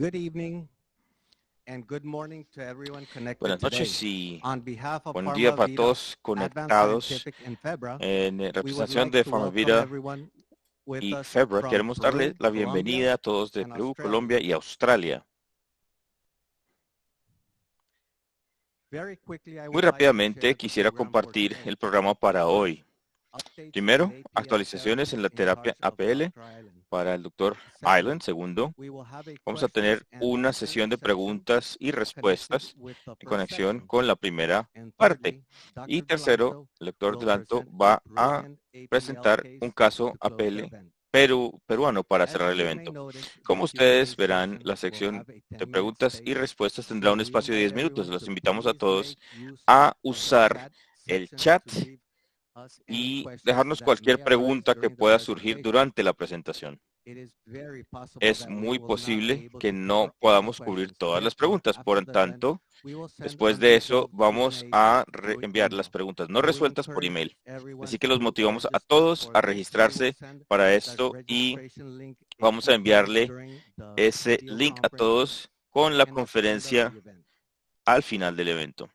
Good evening and good morning to everyone connected Buenas today. noches y On behalf of buen día para PharmaVida, todos Advanced conectados Scientific and FEBRA, en we would representación like de to welcome PharmaVida everyone with y us FEBRA. from Queremos darle Peru, la Colombia, bienvenida a todos de and Perú, Australia. Colombia y Australia. Very quickly, I Muy would like to rápidamente share the quisiera program for compartir today. el programa para hoy. Updates Primero, in APL actualizaciones en la therapy in terapia charge of APL Dr. Island. para el Dr. Second, Island. Segundo, we will have a vamos a questions tener and una answer sesión de section preguntas y connected respuestas with the en first conexión section. con la primera And parte. thirdly, Dr. Y tercero, Delanto el doctor will Delanto present va a a brilliant APL presentar case un caso to close the APL event. peruano para As cerrar el you may evento. notice, Como the Q&A ustedes verán, section la will sección have a de 10-minute preguntas y space, respuestas tendrá so un we espacio de invite 10 minutos. everyone Los to invitamos a please todos make use a of the usar chat el section chat to leave us any y questions dejarnos that cualquier may arise pregunta que during the pueda surgir presentation. durante la presentación. It is very possible Es that we muy will not be posible able que to no cover all the podamos cubrir questions. todas las Therefore, preguntas. after Por the event, tanto, we will send después de eso, unresolved vamos a Q&As through enviar las email. preguntas no We resueltas por encourage email. everyone Así que los to motivamos a register todos for a this. We will registrarse send para that esto y registration link a vamos few a times enviarle during the ese video link a conference todos con la and at the end of the conferencia event. al final del evento.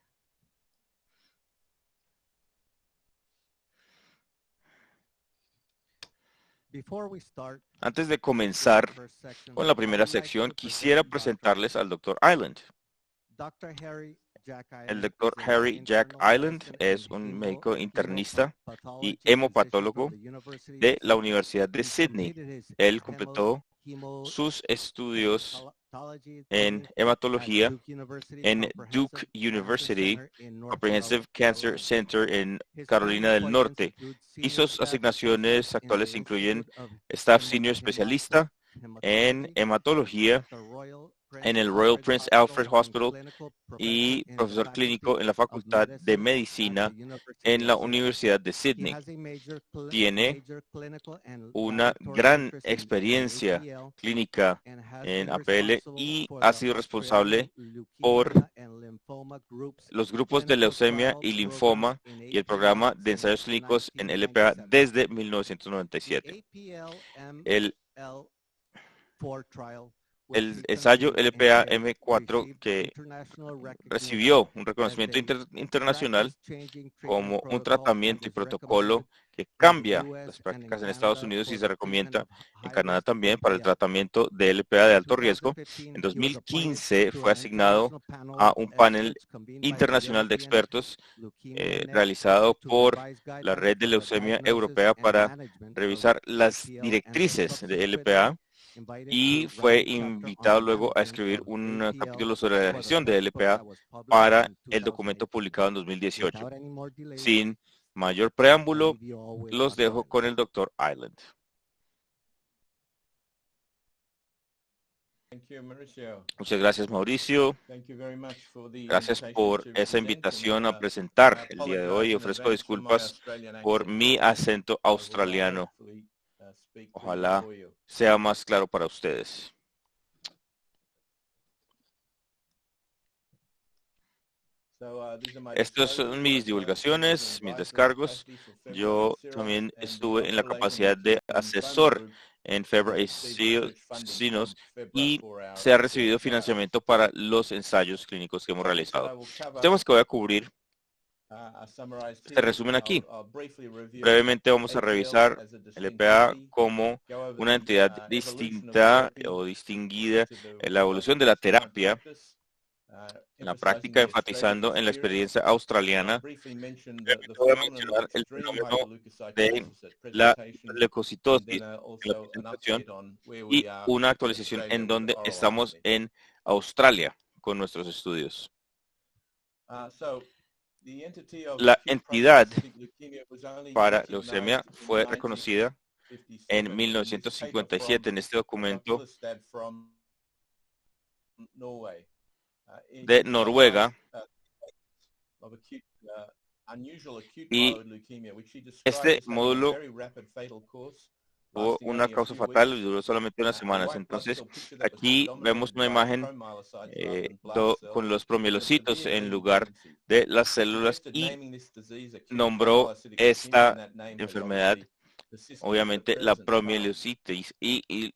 Before we start Antes de with the comenzar first section, con la I primera would like sección, to quisiera present Dr. presentarles Island. al Dr. Island. Dr. Harry Jack El Island Dr. is an Harry Jack internal Island medicine es and un médico internista y hemopathology physician from hemopatólogo the University of de la Sydney. Universidad de He Sydney. completed his Él completó hemo sus estudios hematology en training at hematología Duke University en Duke Comprehensive Cancer University, Center in North Comprehensive Cancer Carolina. Center en His current Carolina del appointments Norte. include Y senior sus staff asignaciones specialist in the actuales incluyen Institute of Staff Senior Especialista en Hematology hematología at the Royal en Prince el Royal Alfred Prince Alfred Hospital and Hospital clinical professor y in the profesor clínico Faculty en la of Facultad de Medicine at the Medicina University en of la Sydney. Universidad de He Sydney. has a Tiene major clinical and una laboratory gran interest in experiencia APL clínica and has en been APL responsible y for ha the sido Australian responsable por Leukemia and Lymphoma Group's los grupos de clinical leucemia trial y program linfoma in y el APL programa de since ensayos clínicos en LPA 1997. desde The 1997. APL-ML4 trial, which El he ensayo conducted in LPA Vienna, M4 received que international recognition recibió un as reconocimiento a internacional practice-changing treatment como un protocol and tratamiento y was recommended protocolo que in the cambia las US and in prácticas en Estados Canada Unidos y for se the treatment recomienda of en Canadá high-risk también para el APL. tratamiento de LPA de In alto riesgo. 2015, En he was appointed 2015 to fue an asignado international panel a of un panel experts convened by the internacional de European expertos Leukemia Net realizado to por revise la guidelines Red de for the Leucemia diagnosis Europea and para management of revisar las APL and was directrices de subsequently LPA invited y to write fue a chapter on invitado the luego a management escribir of un APL capítulo sobre la for the gestión de textbook LPA that was published para in el documento 2018. publicado en 2018. Without any more delays, Sin mayor I preámbulo, leave you all with los Dr. dejo Island. con el Dr. Island. Muchas gracias, Mauricio. Gracias por esa invitación a presentar el día de hoy. Ofrezco disculpas por mi acento australiano. Ojalá sea más claro para ustedes. Estas son mis divulgaciones, mis descargos. Yo también estuve en la capacidad de asesor en FEBRA y CINOS y se ha recibido financiamiento para los ensayos clínicos que hemos realizado. Los temas que voy a cubrir se resumen aquí. Brevemente vamos a revisar el EPA como una entidad distinta o distinguida en la evolución de la terapia, en la práctica enfatizando en la experiencia australiana. Brevemente voy a mencionar el fenómeno de la leucocitosis en la presentación y una actualización en donde estamos en Australia con nuestros estudios. La entidad para leucemia fue reconocida en 1957 en este documento de Noruega y este módulo tuvo una causa fatal y duró solamente unas semanas. Entonces aquí vemos una imagen con los promielocitos en lugar de las células y nombró esta enfermedad obviamente la promielocitis y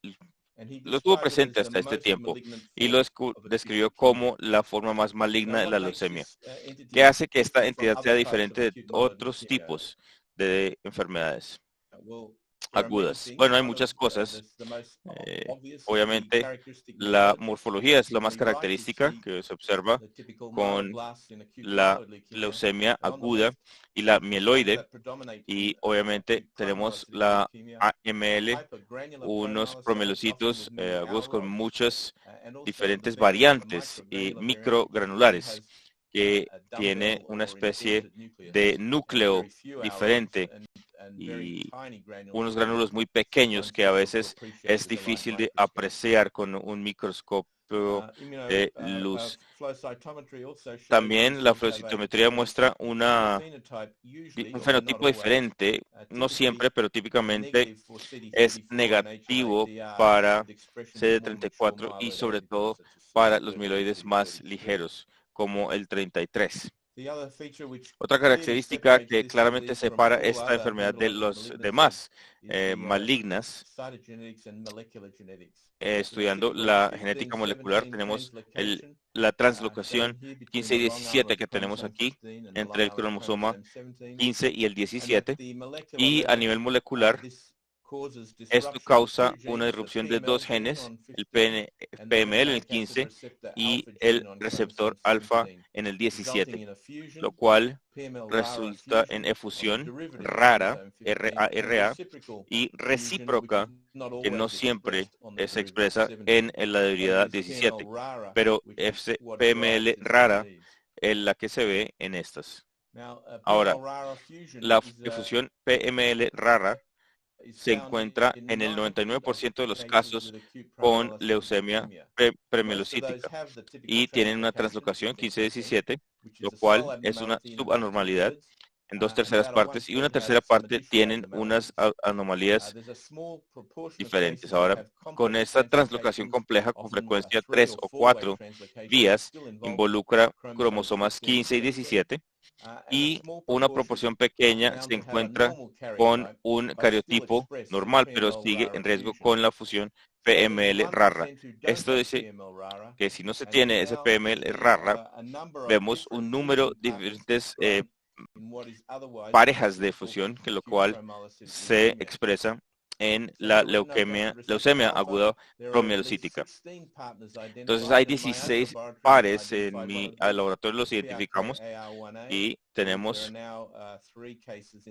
lo tuvo presente hasta este tiempo y lo describió como la forma más maligna de la leucemia, que hace que esta entidad sea diferente de otros tipos de enfermedades agudas. Bueno, hay muchas cosas. Obviamente, la morfología es la más característica que se observa con la leucemia aguda y la mieloide. Y obviamente tenemos la AML, unos promielocitos agudos con muchas diferentes variantes y microgranulares que tiene una especie de núcleo diferente y unos gránulos muy pequeños que a veces es difícil de apreciar con un microscopio de luz. También la flowcitometría muestra un fenotipo diferente, no siempre, pero típicamente es negativo para CD34 y sobre todo para los mieloides más ligeros, como el 33. Otra característica que claramente separa esta enfermedad de los demás malignas, estudiando la genética molecular, tenemos la translocación 15 y 17 que tenemos aquí entre el cromosoma 15 y el 17, y a nivel molecular esto causa una disrupción de dos genes, el PML en el 15 y el receptor alfa en el 17, lo cual resulta en efusión rara, RARA, y recíproca, que no siempre se expresa en la debilidad 17, pero PML rara es la que se ve en estas. Ahora, la efusión PML rara se encuentra en el 99% de los casos con leucemia premielocítica y tienen una translocación 15-17, lo cual es una subanormalidad en 2/3 partes y una tercera parte tienen unas anomalías diferentes. Ahora, con esta translocación compleja con frecuencia 3 o 4 vías, involucra cromosomas 15 y 17 y una proporción pequeña se encuentra con un cariotipo normal, pero sigue en riesgo con la fusión PML rara. Esto dice que si no se tiene ese PML rara, vemos un número de diferentes parejas de fusión, que lo cual se expresa en la leucemia aguda promielocítica. Entonces hay 16 pares en mi laboratorio, los identificamos y tenemos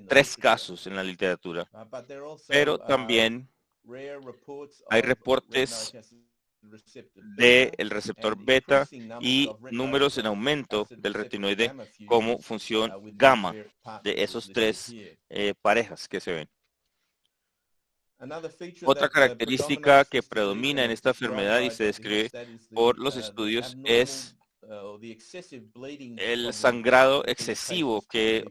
3 casos en la literatura, pero también hay reportes del receptor beta y números en aumento del retinoide como función gamma de esos 3 parejas que se ven. Otra característica que predomina en esta enfermedad y se describe por los estudios es el sangrado excesivo que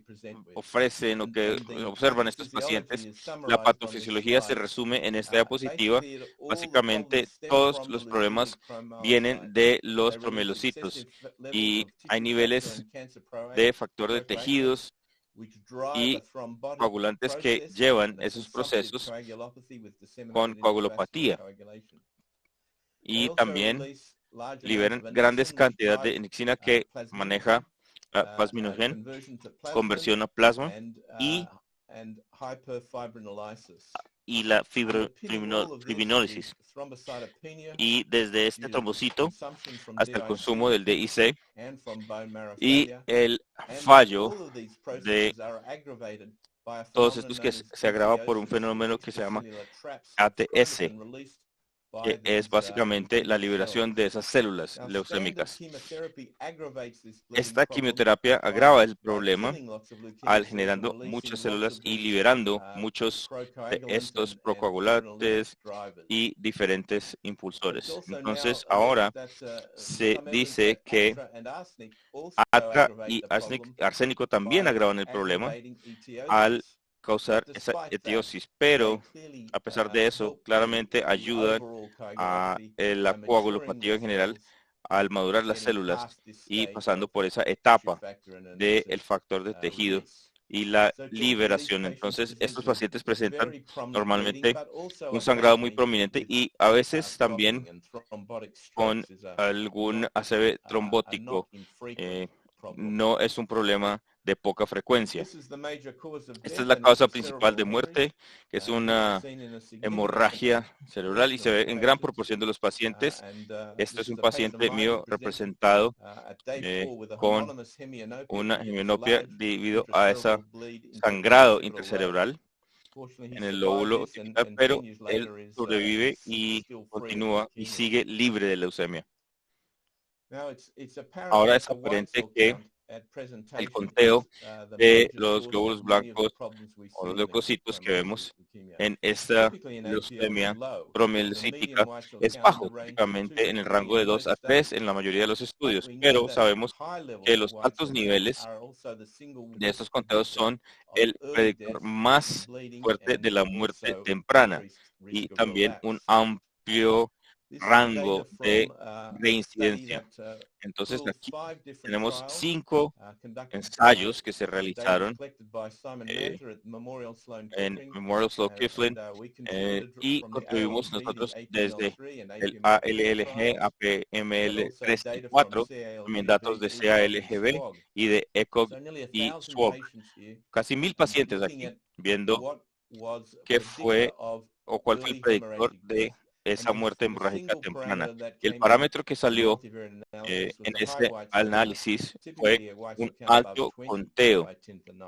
ofrecen o que observan estos pacientes. La patofisiología se resume en esta diapositiva. Básicamente, todos los problemas vienen de los promielocitos y hay niveles de factor de tejidos y coagulantes que llevan esos procesos con coagulopatía y también liberan grandes cantidades de nixina que maneja plasminogen, conversión a plasma y la fibrinólisis. Y desde este trombocito hasta el consumo del DIC y el fallo de todos estos que se agrava por un fenómeno que se llama ATS, que es básicamente la liberación de esas células leucémicas. Esta quimioterapia agrava el problema al generando muchas células y liberando muchos de estos procoagulantes y diferentes impulsores. Entonces, ahora se dice que ATRA y arsénico también agravan el problema al causar esa etiosis, pero a pesar de eso, claramente ayudan a la coagulopatía en general al madurar las células y pasando por esa etapa del factor de tejido y la liberación. Entonces, estos pacientes presentan normalmente un sangrado muy prominente y a veces también con algún ACV trombótico. No es un problema de poca frecuencia. Esta es la causa principal de muerte, que es una hemorragia cerebral y se ve en gran proporción de los pacientes. Este es un paciente mío representado con una hemianopia debido a ese sangrado intercerebral en el lóbulo occipital, pero él sobrevive y continúa y sigue libre de leucemia. Ahora es aparente que el conteo de los glóbulos blancos o los leucocitos que vemos en esta leucemia promielocítica es bajo, típicamente en el rango de 2 a 3 en la mayoría de los estudios, pero sabemos que los altos niveles de estos conteos son el predictor más fuerte de la muerte temprana y también un amplio rango de reincidencia. Entonces aquí tenemos 5 ensayos que se realizaron en Memorial Sloan Kettering y contribuimos nosotros desde el ALLG, APML 3 y 4, también datos de CALGB y de ECOG y SWOG. Casi 1000 pacientes aquí viendo qué fue o cuál fue el predictor de esa muerte hemorrágica temprana. Y el parámetro que salió en ese análisis fue un alto conteo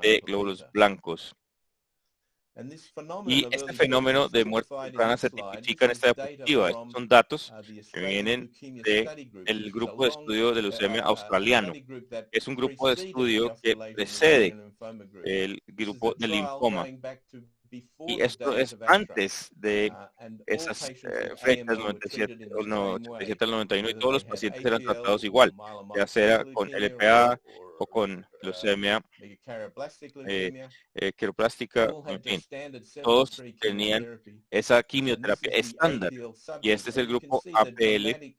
de glóbulos blancos. Y este fenómeno de muerte temprana se tipifica en esta diapositiva. Estos son datos que vienen del grupo de estudio de leucemia australiano. Es un grupo de estudio que precede el grupo de linfoma. Y esto es antes de esas fechas 97, 87 al 91 y todos los pacientes eran tratados igual, ya sea con LPA o con leucemia queroplástica, en fin, todos tenían esa quimioterapia estándar y este es el grupo APL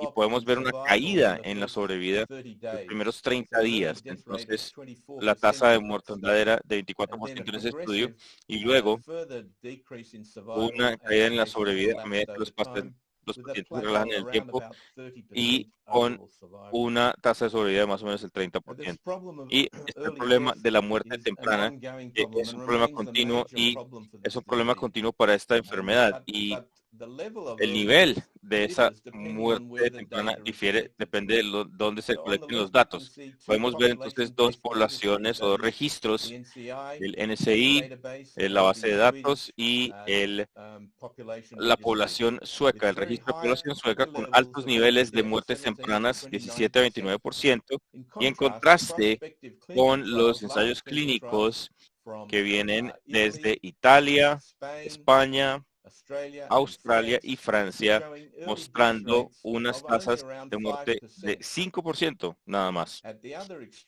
y podemos ver una caída en la sobrevida los primeros 30 días. Entonces, la tasa de mortalidad era de 24% en ese estudio y luego una caída en la sobrevida a medida que los pacientes se relajan en el tiempo y con una tasa de sobrevida de más o menos el 30%. Y este es el problema de la muerte temprana, que es un problema continuo y es un problema continuo para esta enfermedad. Y el nivel de esa muerte temprana depende de dónde se colecten los datos. Podemos ver entonces 2 poblaciones o 2 registros, el NCI, la base de datos y la población sueca, el registro de población sueca con altos niveles de muertes tempranas, 17 a 29%, y en contraste con los ensayos clínicos que vienen desde Italia, España, Australia y Francia, mostrando unas tasas de muerte de 5% nada más.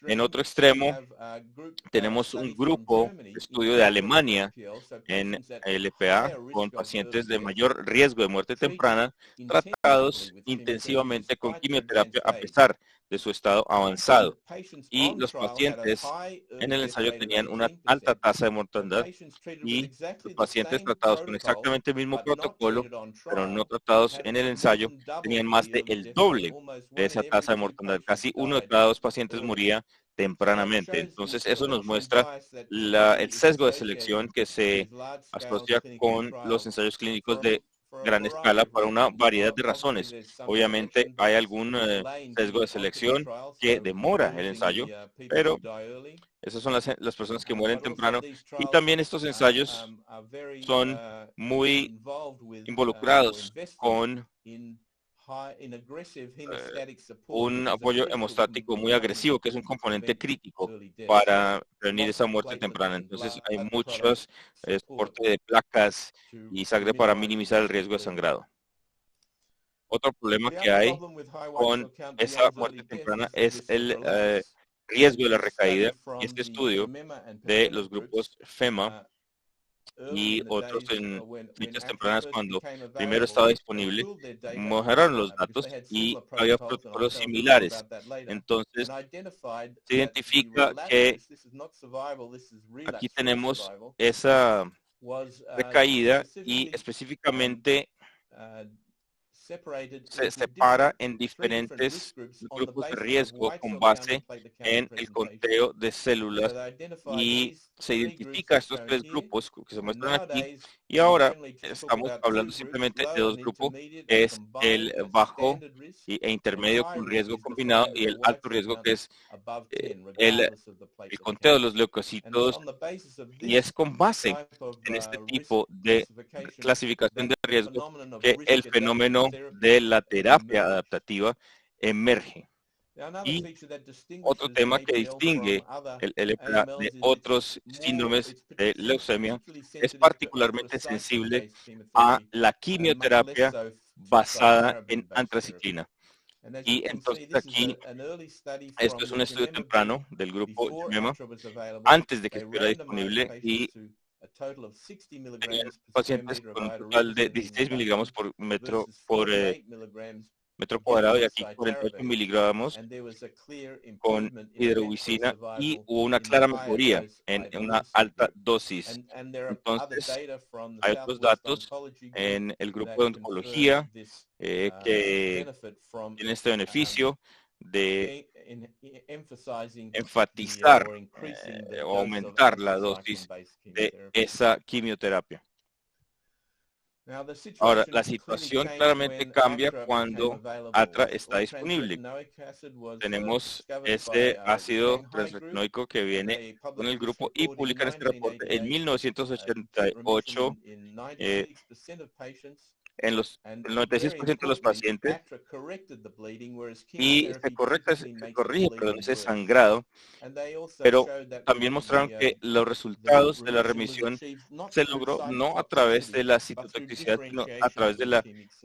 En otro extremo, tenemos un grupo de estudio de Alemania en LPA con pacientes de mayor riesgo de muerte temprana, tratados intensivamente con quimioterapia a pesar de su estado avanzado. Y los pacientes en el ensayo tenían una alta tasa de mortalidad y los pacientes tratados con exactamente el mismo protocolo, pero no tratados en el ensayo, tenían más del doble de esa tasa de mortalidad. Casi 1 de cada 2 pacientes moría tempranamente. Entonces, eso nos muestra el sesgo de selección que se asocia con los ensayos clínicos de gran escala por una variedad de razones. Obviamente hay algún sesgo de selección que demora el ensayo, pero esas son las personas que mueren temprano. Y también estos ensayos son muy involucrados con un apoyo hemostático muy agresivo, que es un componente crítico para prevenir esa muerte temprana. Entonces hay muchos soporte de placas y sangre para minimizar el riesgo de sangrado. Otro problema que hay con esa muerte temprana es el riesgo de la recaída. Y este estudio de los grupos FEMA y otros en fechas tempranas cuando primero estaba disponible, mejoraron los datos y había protocolos similares. Entonces, se identifica que aquí tenemos esa recaída y específicamente se separa en diferentes grupos de riesgo con base en el conteo de células y se identifica estos tres grupos que se muestran aquí y ahora estamos hablando simplemente de dos grupos, es el bajo e intermedio con riesgo combinado y el alto riesgo que es el conteo de los leucocitos y es con base en este tipo de clasificación de riesgo que el fenómeno de la terapia adaptativa emerge. Y otro tema que distingue el LPA de otros síndromes de leucemia es particularmente sensible a la quimioterapia basada en antraciclina. Y entonces aquí, esto es un estudio temprano del grupo YEMEMA, antes de que estuviera disponible y tenían pacientes con un total de 16 miligramos por metro cuadrado y aquí 48 miligramos con hidrobicina y hubo una clara mejoría en una alta dosis. Entonces, hay otros datos en el grupo de oncología que tiene este beneficio de enfatizar o aumentar la dosis de esa quimioterapia. Ahora, la situación claramente cambia cuando ATRA está disponible. Tenemos este ácido transretinoico que viene con el grupo y publican este reporte en 1988 en el 96% de los pacientes y se corrige ese sangrado, pero también mostraron que los resultados de la remisión se logró no a través de la citotoxicidad, sino a través de la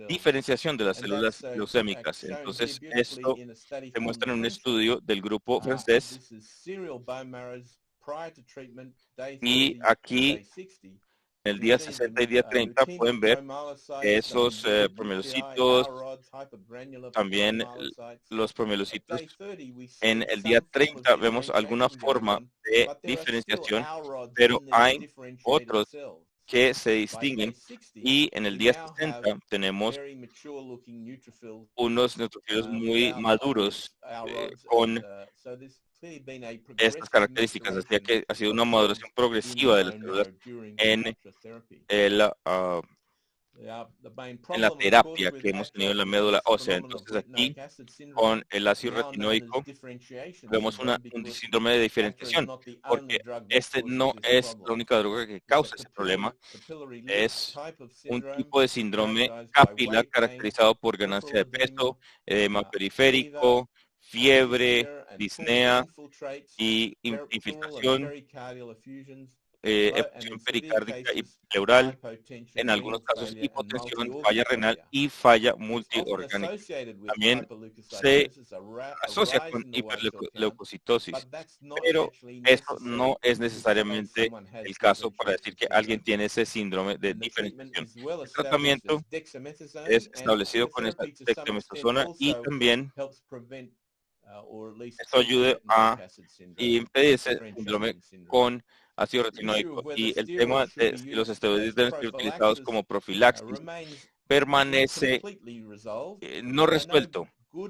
diferenciación de las células leucémicas. Entonces, esto se muestra en un estudio del grupo francés y aquí el día 60 y día 30 pueden ver esos promielocitos, también los promielocitos. En el día 30 vemos alguna forma de diferenciación, pero hay otros que se distinguen y en el día 60 tenemos unos neutrofilos muy maduros con estas características, así que ha sido una maduración progresiva de las células en la terapia que hemos tenido en la médula ósea. Entonces aquí con el ácido retinoico vemos un síndrome de diferenciación, porque este no es la única droga que causa ese problema, es un tipo de síndrome capilar caracterizado por ganancia de peso, edema periférico, fiebre, disnea y infiltración, efusión pericárdica y pleural, en algunos casos hipotensión, falla renal y falla multiorgánica. También se asocia con hiperleucocitosis, pero eso no es necesariamente el caso para decir que alguien tiene ese síndrome de diferenciación. El tratamiento es establecido con esta dexamethasona y también esto ayuda a impedir ese síndrome con ácido retinoico. Y el tema de si los esteroides deben ser utilizados como profilaxis permanece no resuelto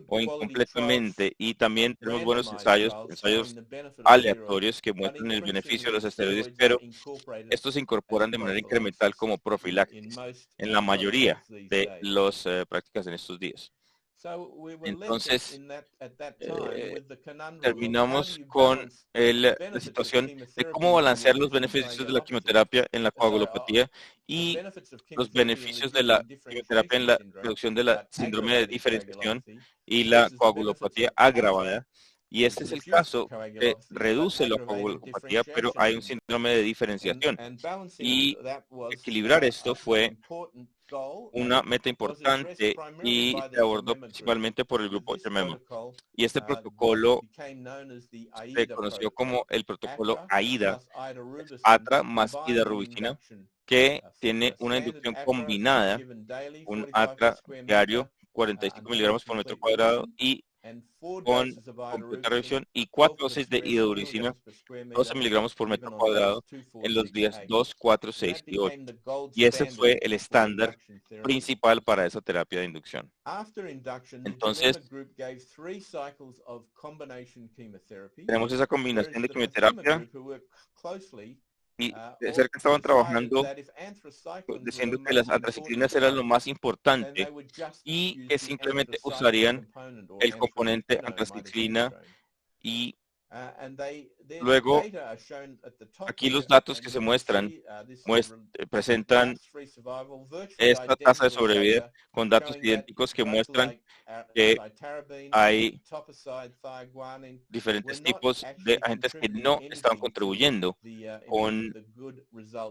o incompletamente, y también tenemos buenos ensayos aleatorios que muestran el beneficio de los esteroides, pero estos se incorporan de manera incremental como profilaxis en la mayoría de las prácticas en estos días. Entonces, terminamos con la situación de cómo balancear los beneficios de la quimioterapia en la coagulopatía y los beneficios de la quimioterapia en la reducción de la síndrome de diferenciación y la coagulopatía agravada. Y este es el caso que reduce la coagulopatía, pero hay un síndrome de diferenciación. Y equilibrar esto fue una meta importante y se abordó principalmente por el grupo YEMEMA. Y este protocolo se conoció como el protocolo AIDA, ATRA más idarubicina, que tiene una inducción combinada, un ATRA diario, 45 miligramos por metro cuadrado y con completa revisión, y 4 dosis de hidrouricina, 12 miligramos por metro cuadrado en los días 2, 4, 6 y 8. Y ese fue el estándar principal para esa terapia de inducción. Entonces, tenemos esa combinación de quimioterapia y de cerca estaban trabajando diciendo que las antraciclinas eran lo más importante y que simplemente usarían el componente antraciclina. Y luego, aquí los datos que se muestran presentan esta tasa de sobrevida con datos idénticos que muestran que hay diferentes tipos de agentes que no estaban contribuyendo con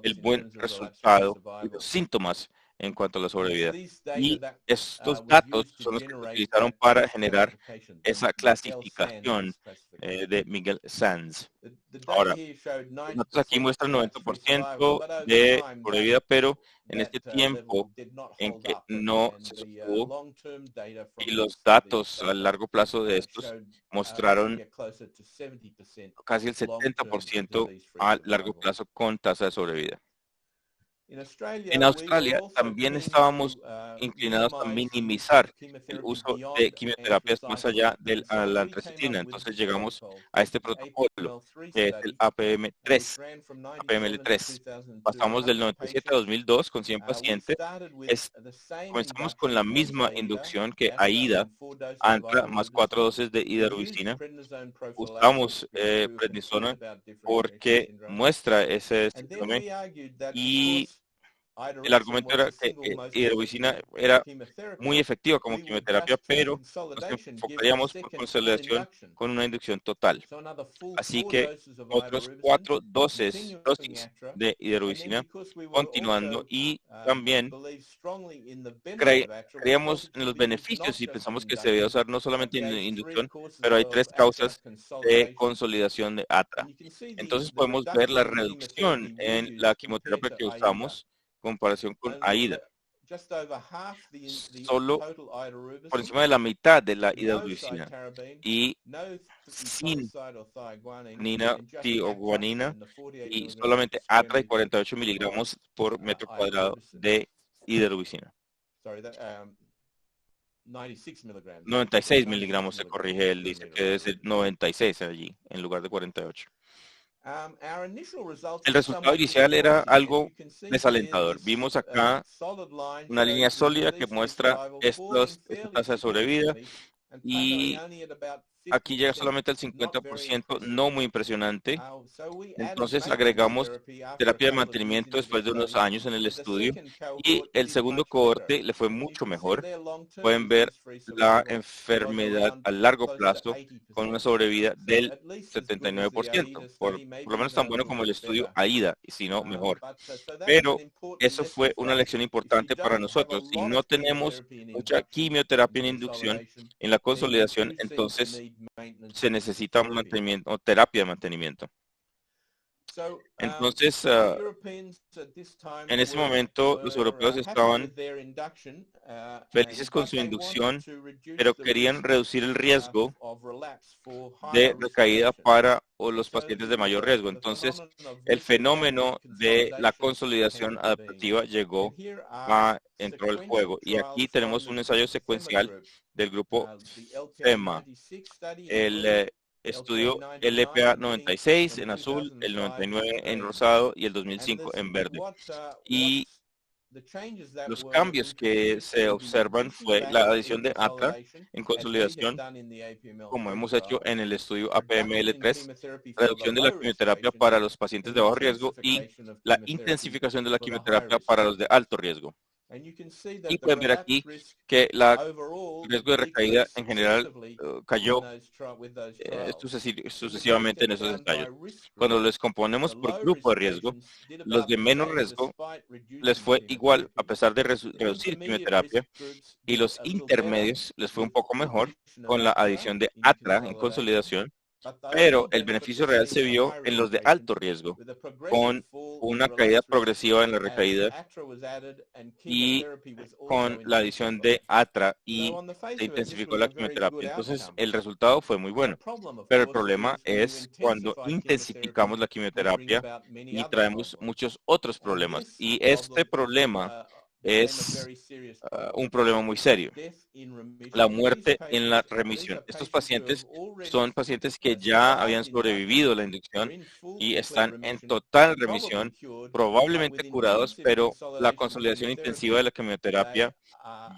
el buen resultado y los síntomas en cuanto a la sobrevida. Y estos datos son los que se utilizaron para generar esa clasificación de Miguel Sanz. Ahora, los datos aquí muestran 90% de sobrevida, pero en este tiempo en que no se sostuvo, y los datos a largo plazo de estos mostraron casi el 70% a largo plazo con tasa de sobrevida. En Australia también estábamos inclinados a minimizar el uso de quimioterapias más allá de la antraciclina. Entonces llegamos a este protocolo, que es el APM3, APML3. Pasamos del 97 a 2002 con 100 pacientes. Comenzamos con la misma inducción que AIDA, ANTRA, más 4 dosis de hidroxicina. Usamos prednisona porque muestra ese síndrome, y el argumento era que hidroxicina era muy efectiva como quimioterapia, pero nos enfocaríamos por consolidación con una inducción total. Así que otros 4 dosis de hidroxicina continuando, y también creíamos en los beneficios y pensamos que se debía usar no solamente en inducción, pero hay 3 causas de consolidación de ATRA. Entonces podemos ver la reducción en la quimioterapia que usamos comparación con AIDA. Solo por encima de la mitad de la hidroxicina y sin nina-tioguanina, y solamente ATRA y 48 miligramos por metro cuadrado de hidroxicina. 96 miligramos, se corrige, él dice que es el 96 allí en lugar de 48. El resultado inicial era algo desalentador. Vimos acá una línea sólida que muestra esta tasa de sobrevida, y aquí llega solamente al 50%, no muy impresionante. Entonces agregamos terapia de mantenimiento después de unos años en el estudio, y el segundo cohorte le fue mucho mejor. Pueden ver la enfermedad a largo plazo con una sobrevida del 79%, por lo menos tan bueno como el estudio AIDA, y si no, mejor. Pero eso fue una lección importante para nosotros. Si no tenemos mucha quimioterapia en inducción, en la consolidación, entonces se necesita mantenimiento o terapia de mantenimiento. Entonces, en ese momento los europeos estaban felices con su inducción, pero querían reducir el riesgo de recaída para los pacientes de mayor riesgo. Entonces, el fenómeno de la consolidación adaptativa entró al juego. Y aquí tenemos un ensayo secuencial del grupo FEMA. El estudio LPA 96 en azul, el 99 en rosado y el 2005 en verde. Y los cambios que se observan fue la adición de ATRA en consolidación, como hemos hecho en el estudio APML3, reducción de la quimioterapia para los pacientes de bajo riesgo y la intensificación de la quimioterapia para los de alto riesgo. Y pueden ver aquí que el riesgo de recaída en general cayó sucesivamente en esos ensayos. Cuando los componemos por grupo de riesgo, los de menos riesgo les fue igual a pesar de reducir quimioterapia, y los intermedios les fue un poco mejor con la adición de ATRA en consolidación, pero el beneficio real se vio en los de alto riesgo, con una caída progresiva en la recaída y con la adición de ATRA, y se intensificó la quimioterapia. Entonces, el resultado fue muy bueno. Pero el problema es cuando intensificamos la quimioterapia y traemos muchos otros problemas. Y este problema es un problema muy serio: la muerte en la remisión. Estos pacientes son pacientes que ya habían sobrevivido la inducción y están en total remisión, probablemente curados, pero la consolidación intensiva de la quimioterapia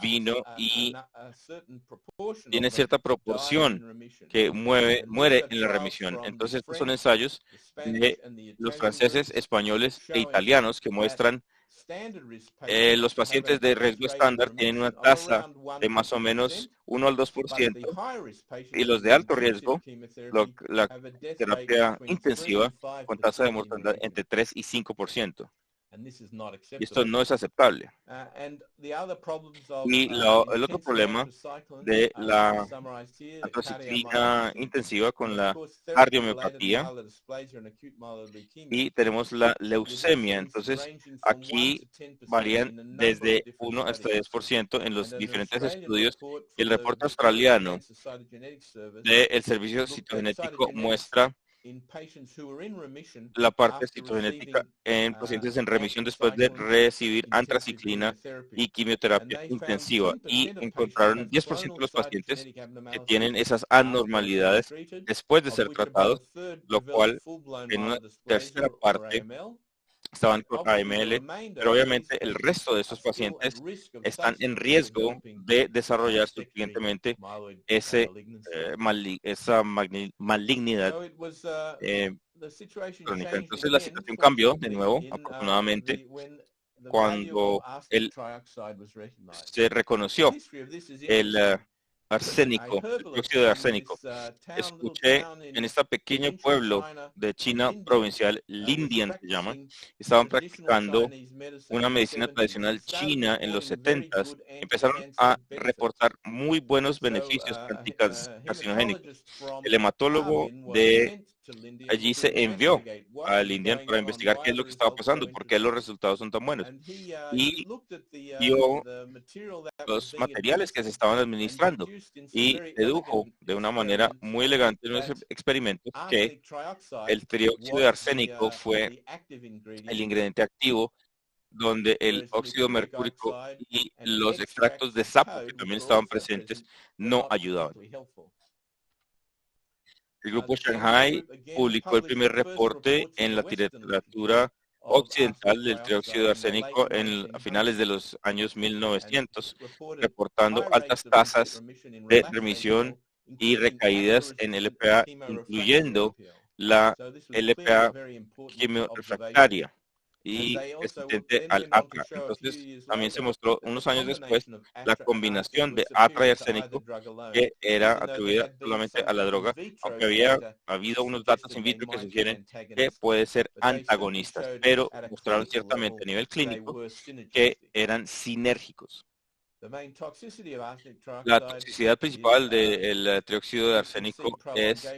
vino y tiene cierta proporción que muere en la remisión. Entonces, estos son ensayos de los franceses, españoles e italianos que muestran los pacientes de riesgo estándar tienen una tasa de más o menos 1 al 2%, y los de alto riesgo, la terapia intensiva, con tasa de mortalidad entre 3 y 5%. Y esto no es aceptable. Y el otro problema de la antraciclina intensiva con la cardiomiopatía, y tenemos la leucemia. Entonces, aquí varían desde 1 hasta 10% en los diferentes estudios. Y el reporte australiano del Servicio Citogenético muestra la parte citogenética en pacientes en remisión después de recibir antraciclina y quimioterapia intensiva, y encontraron 10% de los pacientes que tienen esas anormalidades después de ser tratados, lo cual en una tercera parte estaban con AML, pero obviamente el resto de estos pacientes están en riesgo de desarrollar subsiguientemente esa malignidad crónica. Entonces la situación cambió de nuevo, afortunadamente, cuando se reconoció el arsénico, el dióxido de arsénico. Escuché en este pequeño pueblo de China provincial, Lindian se llama, estaban practicando una medicina tradicional china en los 70s, empezaron a reportar muy buenos beneficios anticarcinogénicos. El hematólogo de allí se envió al Indian para investigar qué es lo que estaba pasando, por qué los resultados son tan buenos, y vio los materiales que se estaban administrando y dedujo de una manera muy elegante en los experimentos que el trióxido de arsénico fue el ingrediente activo, donde el óxido mercúrico y los extractos de sapo, que también estaban presentes, no ayudaban. El grupo Shanghai publicó el primer reporte en la literatura occidental del trióxido de arsénico a finales de los años 1900, reportando altas tasas de remisión y recaídas en LPA, incluyendo la LPA quimiorefractaria y resistente al ATRA. Entonces, también se mostró unos años después la combinación de ATRA y arsénico, que era atribuida solamente a la droga, aunque había habido unos datos in vitro que sugieren que puede ser antagonistas, pero mostraron ciertamente a nivel clínico que eran sinérgicos. La toxicidad principal del trióxido de arsénico es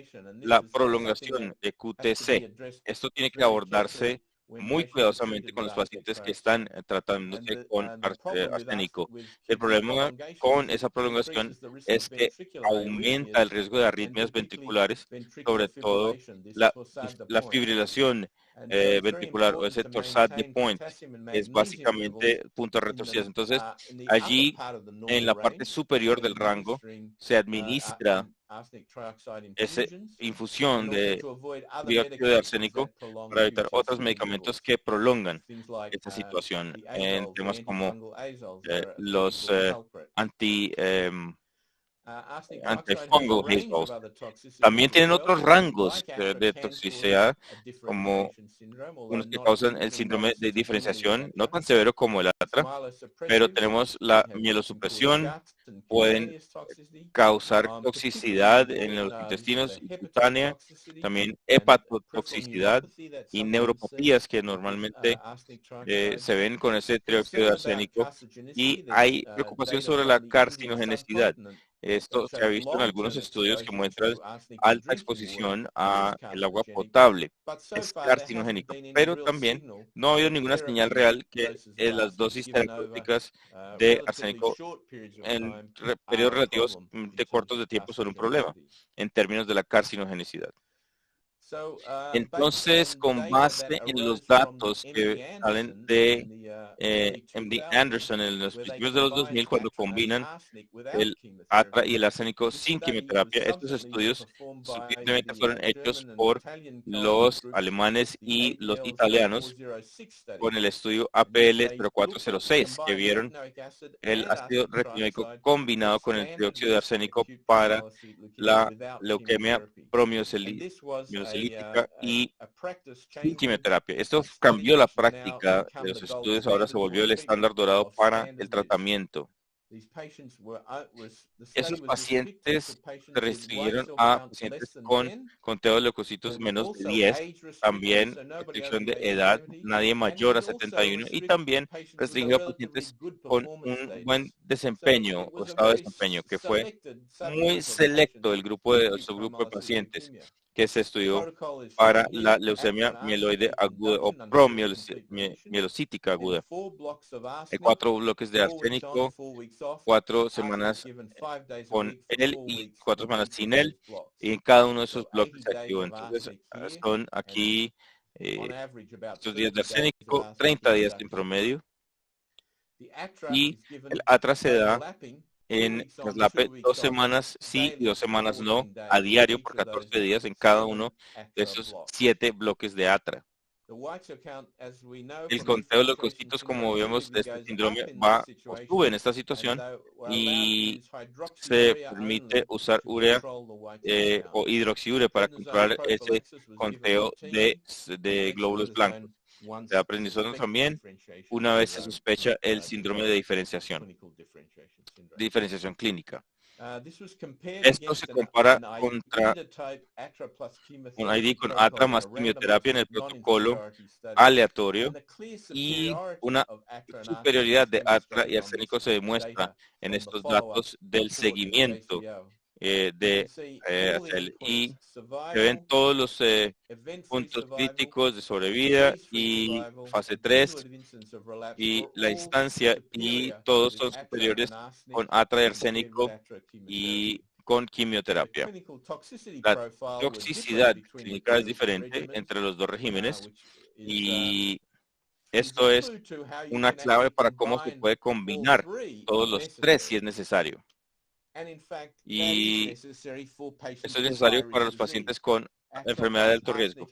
la prolongación de QTC. Esto tiene que abordarse muy cuidadosamente con los pacientes que están tratándose con arsénico. El problema con esa prolongación es que aumenta el riesgo de arritmias ventriculares, sobre todo la fibrilación ventricular, o ese torsade de Point, es básicamente puntos retorcidos. Entonces, allí en la parte superior del rango se administra esa infusión de dióxido de arsénico para evitar otros medicamentos que prolongan esta situación, en temas como los antifungal haze. También tienen otros rangos de toxicidad, como unos que causan el síndrome de diferenciación, no tan severo como el ATRA, pero tenemos la mielosupresión, pueden causar toxicidad en los intestinos y cutánea, también hepatotoxicidad y neuropatías que normalmente se ven con ese trióxido de arsénico, y hay preocupación sobre la carcinogenicidad. Esto se ha visto en algunos estudios que muestran alta exposición al agua potable. Es carcinogénico, pero también no ha habido ninguna señal real que las dosis terapéuticas de arsénico en periodos relativamente cortos de tiempo son un problema en términos de la carcinogenicidad. Entonces, con base en los datos que salen de MD Anderson en los principios de los 2000, cuando combinan el ATRA y el arsénico sin quimioterapia, estos estudios supuestamente fueron hechos por los alemanes y los italianos con el estudio APL 0406, que vieron el ácido retinóico combinado con el trióxido de arsénico para la leuquemia promielocilítica y sin quimioterapia. Esto cambió la práctica de los estudios, ahora se volvió el estándar dorado para el tratamiento. Esos pacientes se restringieron a pacientes con conteo de leucocitos menos de 10, también restricción de edad, nadie mayor a 71 y también restringido a pacientes con un buen desempeño o estado de desempeño, que fue muy selecto el subgrupo de pacientes que se estudió para la leucemia mieloide aguda o promielocítica aguda. Hay 4 bloques de arsénico, 4 semanas con él y 4 semanas sin él, y en cada uno de esos bloques se activó. Entonces, son aquí estos días de arsénico, 30 días en promedio, y el ATRA se da en traslape 2 semanas sí y 2 semanas no, a diario por 14 días en cada uno de esos 7 bloques de ATRA. El conteo de leucocitos, como vemos, de este síndrome va o sube en esta situación y se permite usar urea o hidroxiurea para controlar ese conteo de glóbulos blancos. Se da prednisona también una vez se sospecha el síndrome de diferenciación clínica. Esto se compara contra un ID con ATRA más quimioterapia en el protocolo aleatorio, y una superioridad de ATRA y arsénico se demuestra en estos datos del seguimiento y se ven todos los puntos críticos de sobrevida y fase 3 y la instancia, y todos son superiores con ATRA y arsénico y con quimioterapia. La toxicidad clínica es diferente entre los dos regímenes y esto es una clave para cómo se puede combinar todos los 3 si es necesario. Y esto es necesario para los pacientes con enfermedad de alto riesgo.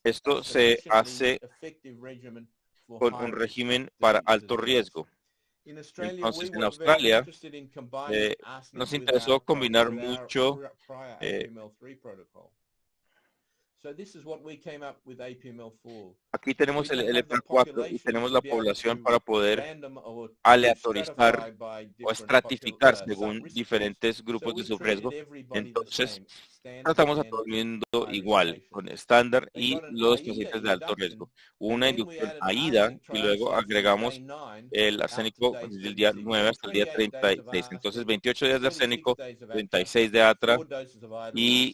Esto se hace con un régimen para alto riesgo. Entonces, en Australia nos interesó combinar mucho aquí tenemos el LPA4 y tenemos la población para poder aleatorizar o estratificar según diferentes grupos de subriesgo. Entonces, tratamos a todo el mundo igual, con estándar y los pacientes de alto riesgo. Una inducción AIDA y luego agregamos el arsénico desde el día 9 hasta el día 36. Entonces, 28 días de arsénico, 36 de ATRA y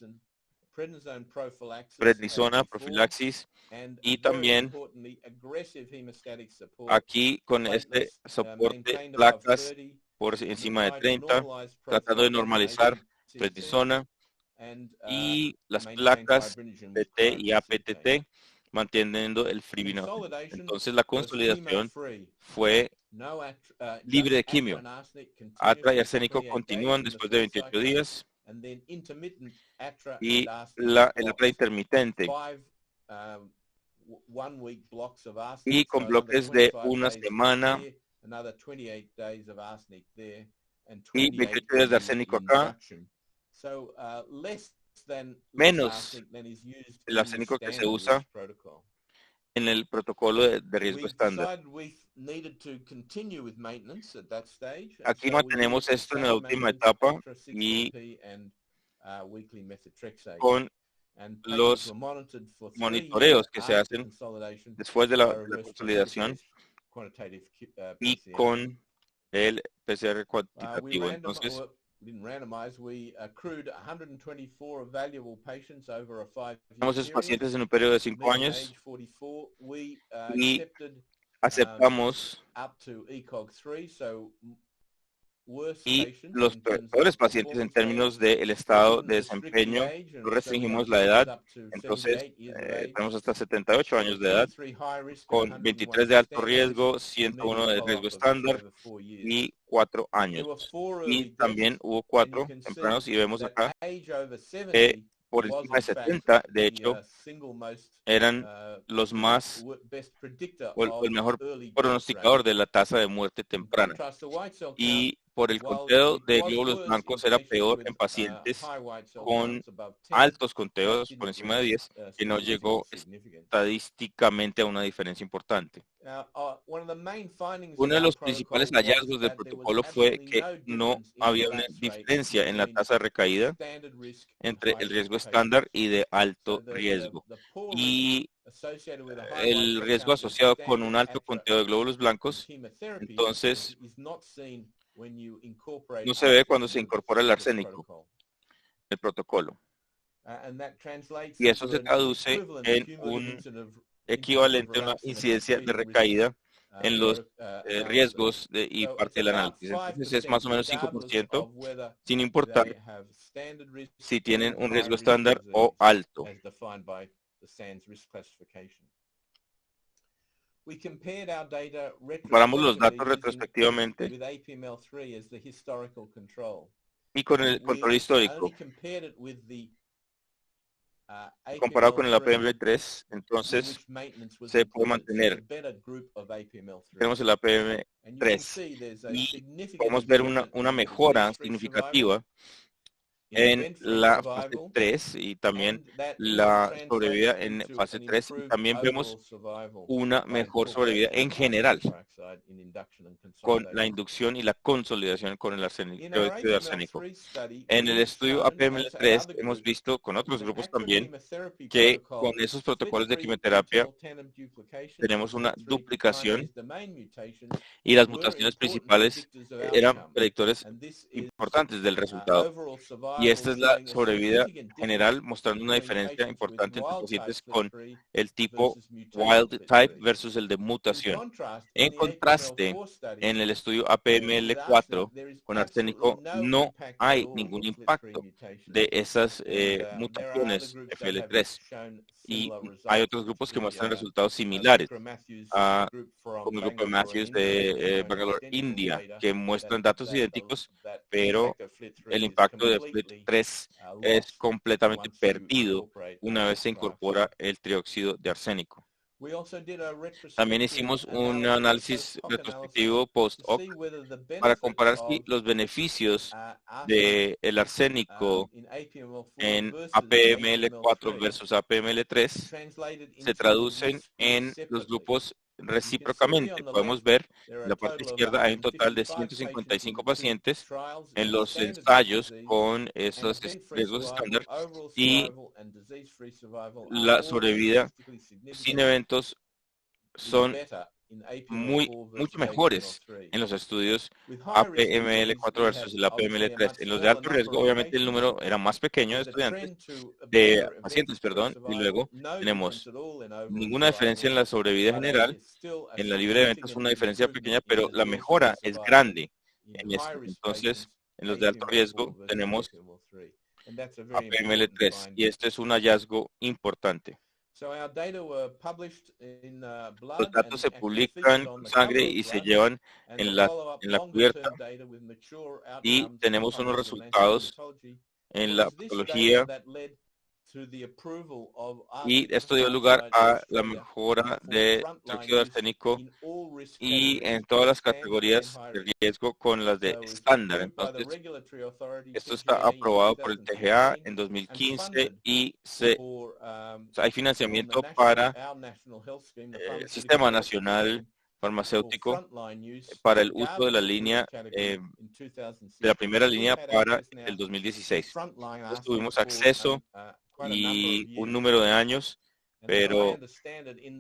prednisona, profilaxis, y también aquí con este soporte placas por encima de 30, tratando de normalizar prednisona y las placas PT y APTT, manteniendo el fribinol. Entonces la consolidación fue libre de quimio. ATRA y arsénico continúan después de 28 días. Y el ATRA intermitente y con bloques de una semana y 28 días de arsénico acá, menos el arsénico que se usa en el protocolo de riesgo estándar. Aquí mantenemos esto en la última etapa y con los monitoreos que se hacen después de la consolidación y con el PCR cuantitativo. Entonces, tenemos esos pacientes en un periodo de 5 años y aceptamos y los peores pacientes en términos del estado de desempeño, no restringimos la edad, entonces tenemos hasta 78 años de edad, con 23 de alto riesgo, 101 de riesgo estándar y 4 años. Y también hubo 4 tempranos y vemos acá que por encima de 70, de hecho, eran los más o el mejor pronosticador de la tasa de muerte temprana. Y por el conteo de glóbulos blancos era peor en pacientes con altos conteos por encima de 10, que no llegó estadísticamente a una diferencia importante. Uno de los principales hallazgos del protocolo fue que no había una diferencia en la tasa de recaída entre el riesgo estándar y de alto riesgo. Y el riesgo asociado con un alto conteo de glóbulos blancos, entonces, no se ve cuando se incorpora el arsénico, el protocolo. Y eso se traduce en un equivalente a una incidencia de recaída en los riesgos y parte del análisis. Entonces es más o menos 5%, sin importar si tienen un riesgo estándar o alto. Comparamos los datos retrospectivamente y con el control histórico. Comparado con el APM3, entonces se puede mantener. Tenemos el APM3 y podemos ver una mejora significativa en la fase 3 y también la sobrevida en fase 3. Y también vemos una mejor sobrevida en general con la inducción y la consolidación con el dióxido de arsénico. En el estudio APM3 hemos visto con otros grupos también que con esos protocolos de quimioterapia tenemos una duplicación y las mutaciones principales eran predictores importantes del resultado. Y esta es la sobrevida general, mostrando una diferencia importante entre pacientes con el tipo wild type versus el de mutación. En contraste, en el estudio APML4 con arsénico no hay ningún impacto de esas mutaciones FL3. Y hay otros grupos que muestran resultados similares, como el grupo de Matthews de Bangalore, India, que muestran datos idénticos, pero el impacto de FLT3 es completamente perdido una vez se incorpora el trióxido de arsénico. También hicimos un análisis retrospectivo post-hoc para comparar si los beneficios del arsénico en APML4 versus APML3 se traducen en los grupos recíprocamente. Podemos ver en la parte izquierda hay un total de 155 pacientes en los ensayos con esos riesgos estándar y la sobrevida sin eventos son mucho mejores en los estudios APML4 versus el APML3. En los de alto riesgo, obviamente el número era más pequeño de estudiantes, de pacientes, perdón, y luego tenemos ninguna diferencia en la sobrevida general. En la libre de eventos una diferencia pequeña, pero la mejora es grande en esto. Entonces, en los de alto riesgo tenemos APML3 y este es un hallazgo importante. Los datos se publican con sangre y se llevan en la cubierta y tenemos unos resultados en la patología y esto dio lugar a la mejora de trióxido de arsénico y en todas las categorías de riesgo con las de estándar. Entonces, esto está aprobado por el TGA en 2015 y hay financiamiento para el Sistema Nacional Farmacéutico para el uso de la línea, de la primera línea para el 2016. Entonces, tuvimos acceso y un número de años pero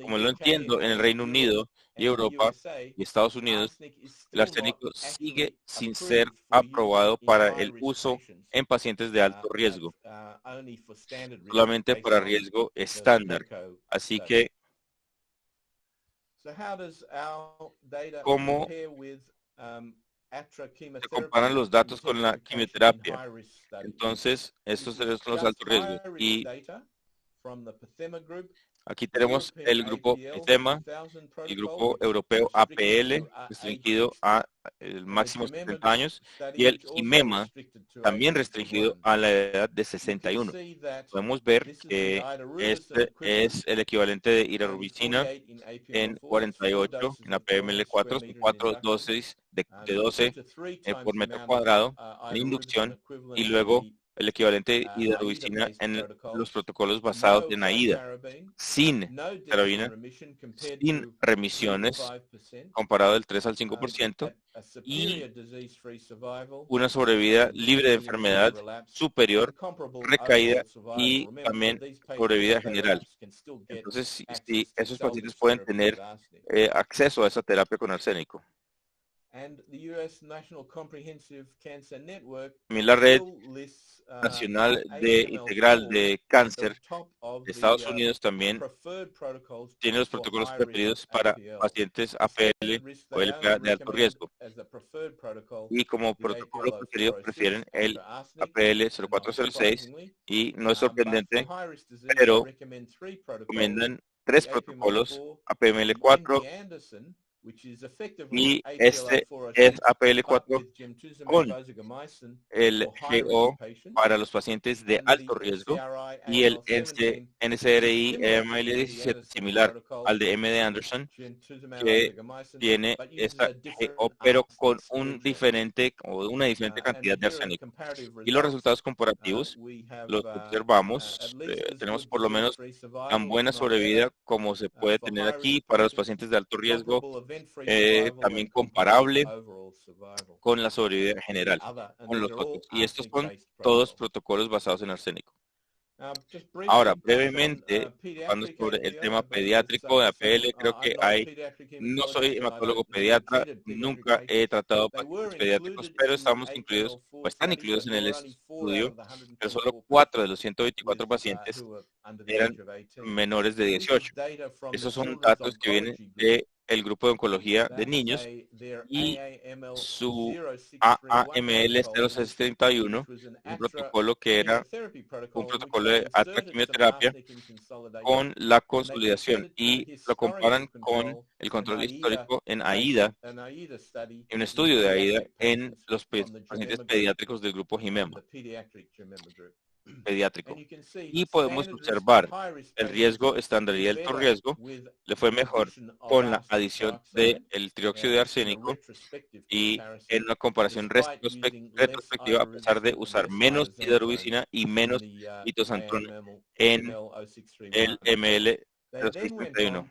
como lo entiendo, en el Reino Unido y Europa y Estados Unidos, el arsénico sigue sin ser aprobado para el uso en pacientes de alto riesgo, solamente para riesgo estándar. Así que, ¿cómo se comparan los datos con la quimioterapia? Entonces, estos son los altos riesgos. Y aquí tenemos el grupo PITEMA, el grupo europeo APL, restringido a el máximo 70 años, y el HIMEMA, también restringido a la edad de 61. Podemos ver que este es el equivalente de irarubicina en 48, en APML4, son 4 dosis de 12 por metro cuadrado en inducción, y luego el equivalente de irarubicina en los protocolos basados en AIDA, sin carabina, sin remisiones, comparado del 3 al 5%, y una sobrevida libre de enfermedad superior, recaída y también sobrevida general. Entonces, si esos pacientes pueden tener acceso a esa terapia con arsénico. También la red nacional integral de cáncer de Estados Unidos también tiene los protocolos preferidos para pacientes APL o LPA de alto riesgo. Y como protocolo preferido prefieren el APL 0406, y no es sorprendente, pero recomiendan 3 protocolos, APML4, y este es APL4 con el GO para los pacientes de alto riesgo, y el NCRI ML17 similar al de MD Anderson, que tiene esta GO pero con una diferente cantidad de arsénico. Y los resultados comparativos los observamos, tenemos por lo menos tan buena sobrevida como se puede tener aquí para los pacientes de alto riesgo, también comparable con la sobrevida general con los otros. Y estos son todos protocolos basados en arsénico. Ahora, brevemente, hablando sobre el tema pediátrico de APL, creo que no soy hematólogo pediatra, nunca he tratado pacientes pediátricos, pero estamos incluidos, o están incluidos en el estudio, pero solo 4 de los 124 pacientes eran menores de 18. Esos son datos que vienen del grupo de oncología de niños, y su AAML 0631, un protocolo que era un protocolo de alta quimioterapia con la consolidación, y lo comparan con el control histórico en AIDA, en un estudio de AIDA en los pacientes pediátricos del grupo HIMEMA pediátrico. Y podemos observar el riesgo estándar y alto riesgo le fue mejor con la adición del trióxido de arsénico, y en una comparación retrospectiva, a pesar de usar menos hidarubicina y menos itosantrona en el ML0631.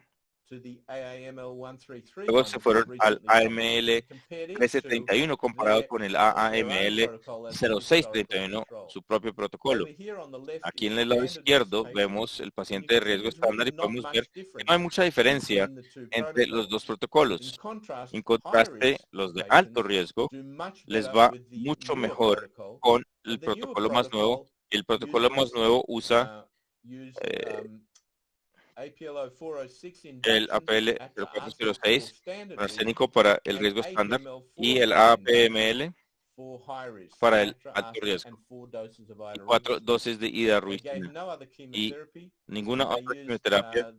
Luego se fueron al AML 1331 comparado con el AAML 0631, su propio protocolo. Aquí en el lado izquierdo vemos el paciente de riesgo estándar, y podemos ver que no hay mucha diferencia entre los dos protocolos. En contraste, los de alto riesgo les va mucho mejor con el protocolo más nuevo. El protocolo más nuevo usa el APL 0406 con arsénico para el riesgo estándar, y el APML para el alto riesgo, y 4 dosis de hidarubicina, y ninguna otra quimioterapia,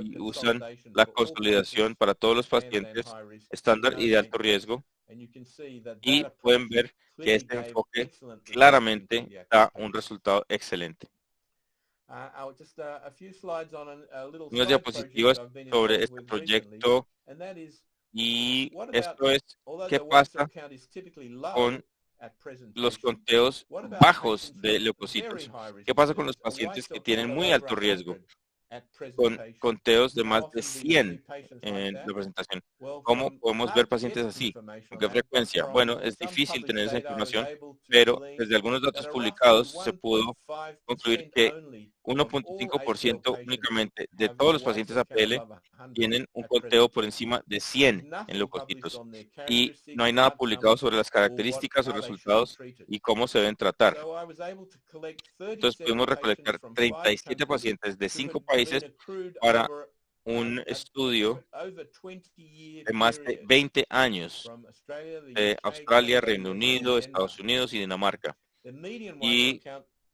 y usan la consolidación para todos los pacientes estándar y de alto riesgo. Y pueden ver que este enfoque claramente da un resultado excelente. Unas diapositivas sobre este proyecto, y esto es qué pasa con los conteos bajos de leucocitos. ¿Qué pasa con los pacientes que tienen muy alto riesgo, con conteos de más de 100 en la presentación? ¿Cómo podemos ver pacientes así? ¿Con qué frecuencia? Bueno, es difícil tener esa información, pero desde algunos datos publicados se pudo concluir que 1.5% únicamente de todos los pacientes APL tienen un conteo por encima de 100 en leucocitos y no hay nada publicado sobre las características o resultados y cómo se deben tratar. Entonces pudimos recolectar 37 pacientes de 5 países para un estudio de más de 20 años de Australia, Reino Unido, Estados Unidos y Dinamarca. Y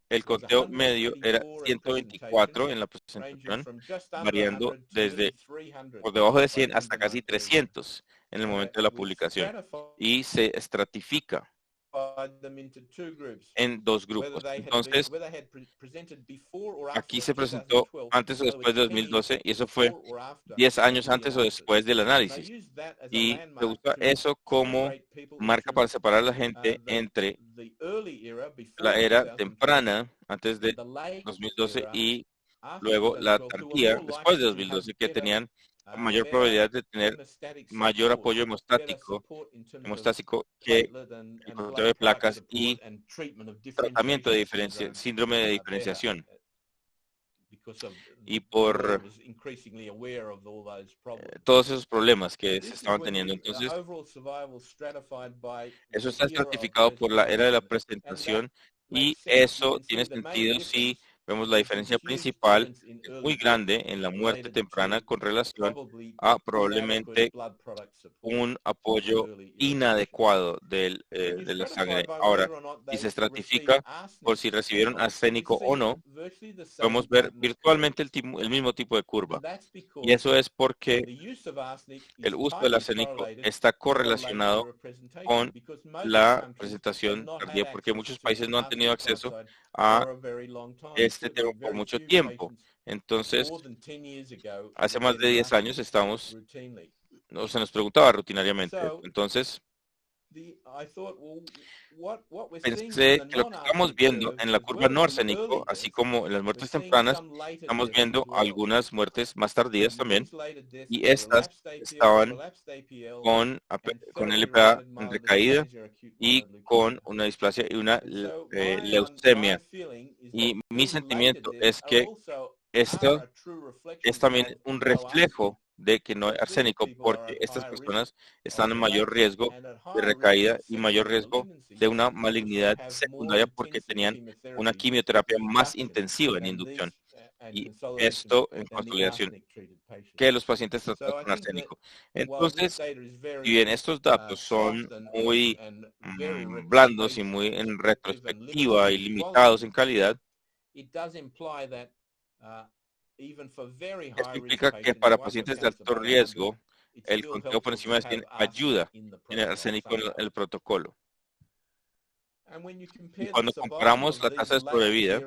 el conteo medio era 124 en la presentación, variando desde por debajo de 100 hasta casi 300 en el momento de la publicación. Y se estratifica en dos grupos. Entonces, aquí se presentó antes o después de 2012 y eso fue 10 años antes o después del análisis. Y se usa eso como marca para separar a la gente entre la era temprana, antes de 2012, y luego la tardía, después de 2012, que tenían mayor probabilidad de tener mayor apoyo hemostático que el conteo de placas y tratamiento de síndrome de diferenciación. Y por todos esos problemas que se estaban teniendo. Entonces, eso está estratificado por la era de la presentación y eso tiene sentido si vemos la diferencia principal, es muy grande en la muerte temprana con relación a probablemente un apoyo inadecuado de la sangre. Ahora, si se estratifica por si recibieron arsénico o no, podemos ver virtualmente el mismo tipo de curva. Y eso es porque el uso del arsénico está correlacionado con la presentación tardía, porque muchos países no han tenido acceso a este tema por mucho tiempo. Entonces, hace más de 10 años se nos preguntaba rutinariamente. Entonces, pensé que lo que estamos viendo en la curva no arsénico, así como en las muertes tempranas, estamos viendo algunas muertes más tardías también, y estas estaban con LPA en recaída y con una displasia y una leucemia. Y mi sentimiento es que esto es también un reflejo de que no hay arsénico, porque estas personas están en mayor riesgo de recaída y mayor riesgo de una malignidad secundaria porque tenían una quimioterapia más intensiva en inducción. Y esto en consolidación que los pacientes tratados con arsénico. Entonces, si bien estos datos son muy blandos y muy en retrospectiva y limitados en calidad, esto implica que para pacientes de alto riesgo, el conteo por encima de 100 ayuda en el arsénico en el protocolo. Y cuando comparamos la tasa de sobrevida,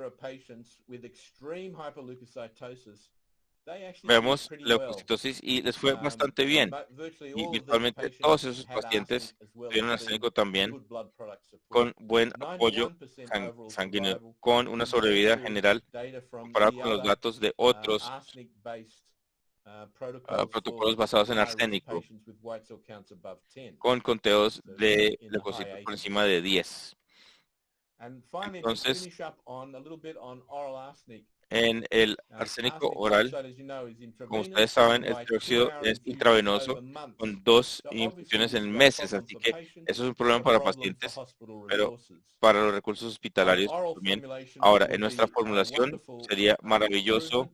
vemos leucocitosis y les fue bastante bien. Y virtualmente todos esos pacientes tuvieron arsénico también con buen apoyo sanguíneo, con una sobrevida general comparado con los datos de otros protocolos basados en arsénico, con conteos de leucocitos por encima de 10. Entonces, en el arsénico oral, como ustedes saben, el dióxido es intravenoso con 2 infusiones en meses, así que eso es un problema para pacientes, pero para los recursos hospitalarios también. Ahora, en nuestra formulación sería maravilloso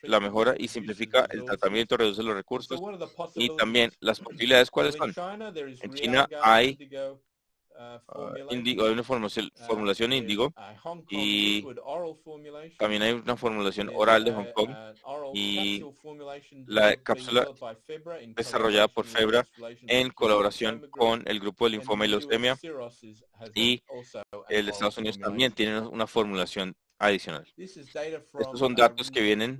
la mejora y simplifica el tratamiento, reduce los recursos y también las posibilidades. ¿Cuáles son? En China hay hay una formulación índigo y también hay una formulación oral de Hong Kong y la cápsula desarrollada por Febra en colaboración con el grupo de linfoma y leucemia, y el de Estados Unidos también tiene una formulación adicional. Estos son datos que vienen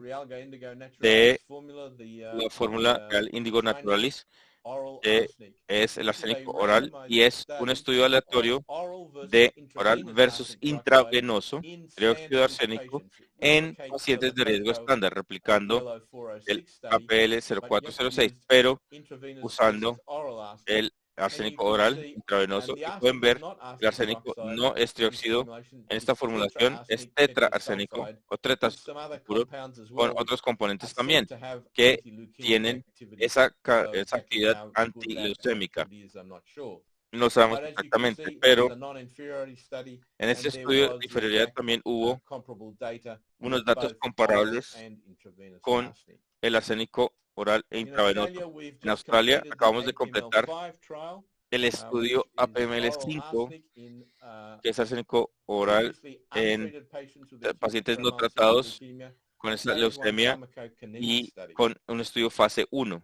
de la fórmula Real Índigo Naturalis, es el arsénico oral y es un estudio aleatorio de oral versus intravenoso dióxido de arsénico en pacientes de riesgo estándar, replicando el APL 0406, pero usando el arsénico oral intravenoso y pueden ver el arsénico no es trióxido. En esta formulación es tetraarsénico o tetrasulfuro con otros componentes también que tienen esa actividad antileucémica. No sabemos exactamente, pero en este estudio de inferioridad también hubo unos datos comparables con el arsénico oral e intravenoso. En Australia acabamos de completar el estudio APML5, que es arsénico oral en pacientes no tratados con esa leucemia y con un estudio fase 1.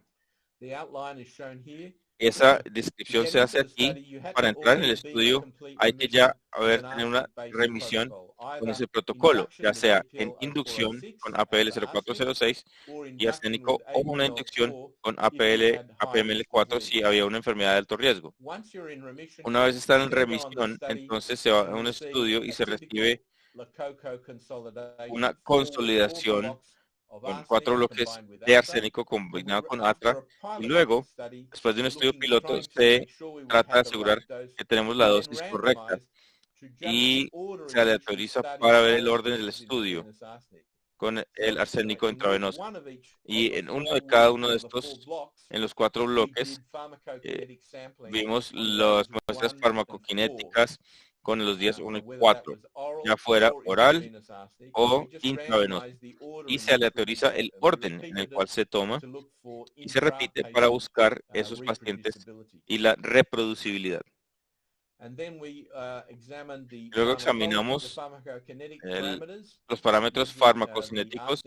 Esa descripción se hace aquí. Para entrar en el estudio hay que ya tener una remisión con ese protocolo, ya sea en inducción con APL 0406 y arsénico o una inducción con APML4 si había una enfermedad de alto riesgo. Una vez están en remisión, entonces se va a un estudio y se recibe una consolidación con 4 bloques de arsénico combinado con ATRA y luego, después de un estudio piloto, se trata de asegurar que tenemos la dosis correcta y se aleatoriza para ver el orden del estudio con el arsénico intravenoso. Y en uno de cada uno de estos, en los 4 bloques, vimos las muestras farmacokinéticas con los días 1 y 4, ya fuera oral o intravenoso. Y se aleatoriza el orden en el cual se toma y se repite para buscar esos pacientes y la reproducibilidad. Luego examinamos los parámetros farmacocinéticos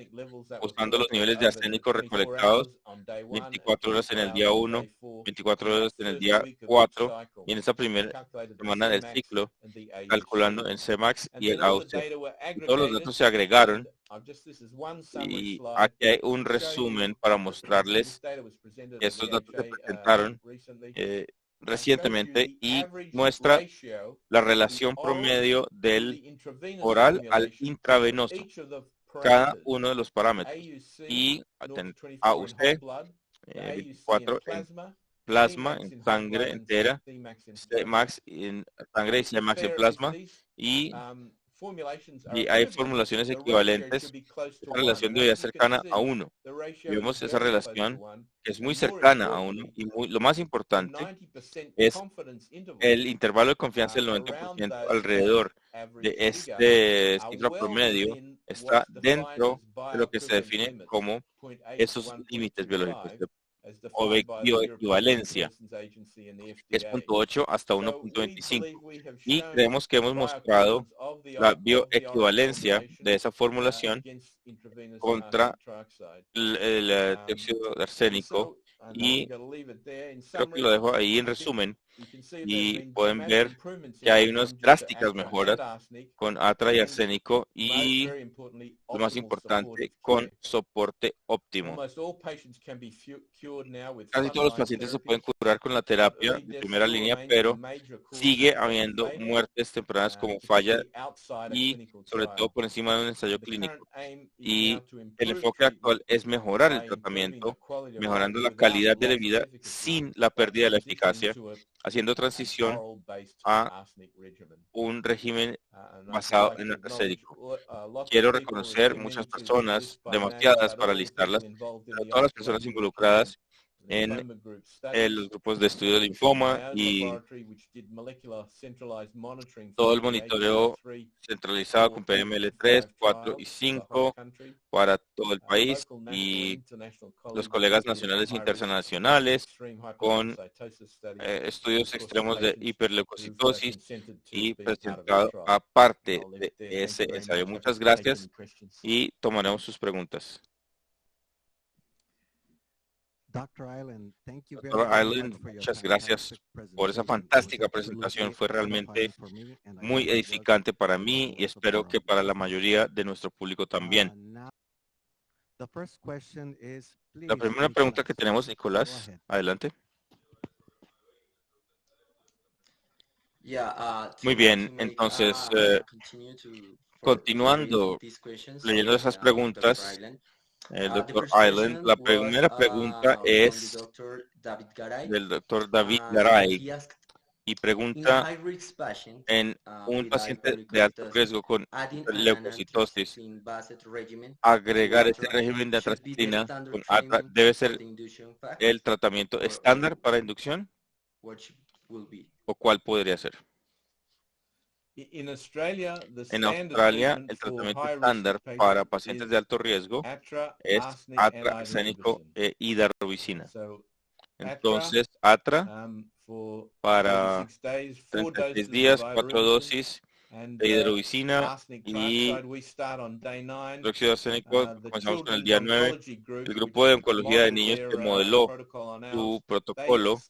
usando los niveles de arsénico recolectados 24 horas en el día 1, 24 horas en el día 4 y en esta primera semana del ciclo, calculando el Cmax y el AUC. Y todos los datos se agregaron y aquí hay un resumen para mostrarles que estos datos se presentaron recientemente y muestra la relación promedio del oral al intravenoso, cada uno de los parámetros. Y AUC, 24 en plasma, en sangre entera, Cmax en sangre y Cmax en plasma, y hay formulaciones equivalentes. Esa relación debería ser cercana a 1. Vemos esa relación que es muy cercana a 1 y lo más importante es el intervalo de confianza del 90% alrededor de este cifra promedio está dentro de lo que se define como esos límites biológicos o bioequivalencia, que es 0.8 hasta 1.25. Y creemos que hemos mostrado la bioequivalencia de esa formulación contra el dióxido de arsénico y creo que lo dejo ahí en resumen y pueden ver que hay unas drásticas mejoras con ATRA y arsénico y lo más importante con soporte óptimo. Casi todos los pacientes se pueden curar con la terapia de primera línea, pero sigue habiendo muertes tempranas como falla y sobre todo por encima de un ensayo clínico. Y el enfoque actual es mejorar el tratamiento, mejorando la calidad de la vida sin la pérdida de la eficacia, haciendo transición a un régimen basado en arsénico. Quiero reconocer muchas personas, demasiadas para listarlas, pero todas las personas involucradas en los grupos de estudio de linfoma y todo el monitoreo centralizado con PML3, 4 y 5 para todo el país y los colegas nacionales e internacionales con estudios extremos de hiperleucocitosis y presentado aparte de ese ensayo. Muchas gracias y tomaremos sus preguntas. Dr. Island, muchas gracias por esa fantástica presentación. Fue realmente muy edificante para mí y espero que para la mayoría de nuestro público también. La primera pregunta que tenemos, Nicolás, adelante. Muy bien, entonces, continuando leyendo esas preguntas, el The doctor first Island. question La was primera pregunta from the es Dr. David Garay, del doctor David and Garay he asked, y in a pregunta high-risk patient en un with paciente de alto hyperuricomatosis, riesgo con adding an leucocitosis, anthracycline-based regimen to agregar este ATRA régimen de should be the antraciclina standard con ATRA treatment debe for ser the induction phase, el tratamiento estándar para inducción what will be? o cuál podría ser. In Australia, En Australia, el tratamiento estándar para pacientes de alto riesgo es ATRA, arsénico e hidarubicina. Entonces, ATRA para 36 días, 4 dosis de hidarubicina y dióxido de arsénico. Comenzamos con el día 9. El grupo de oncología de niños que modeló su protocolo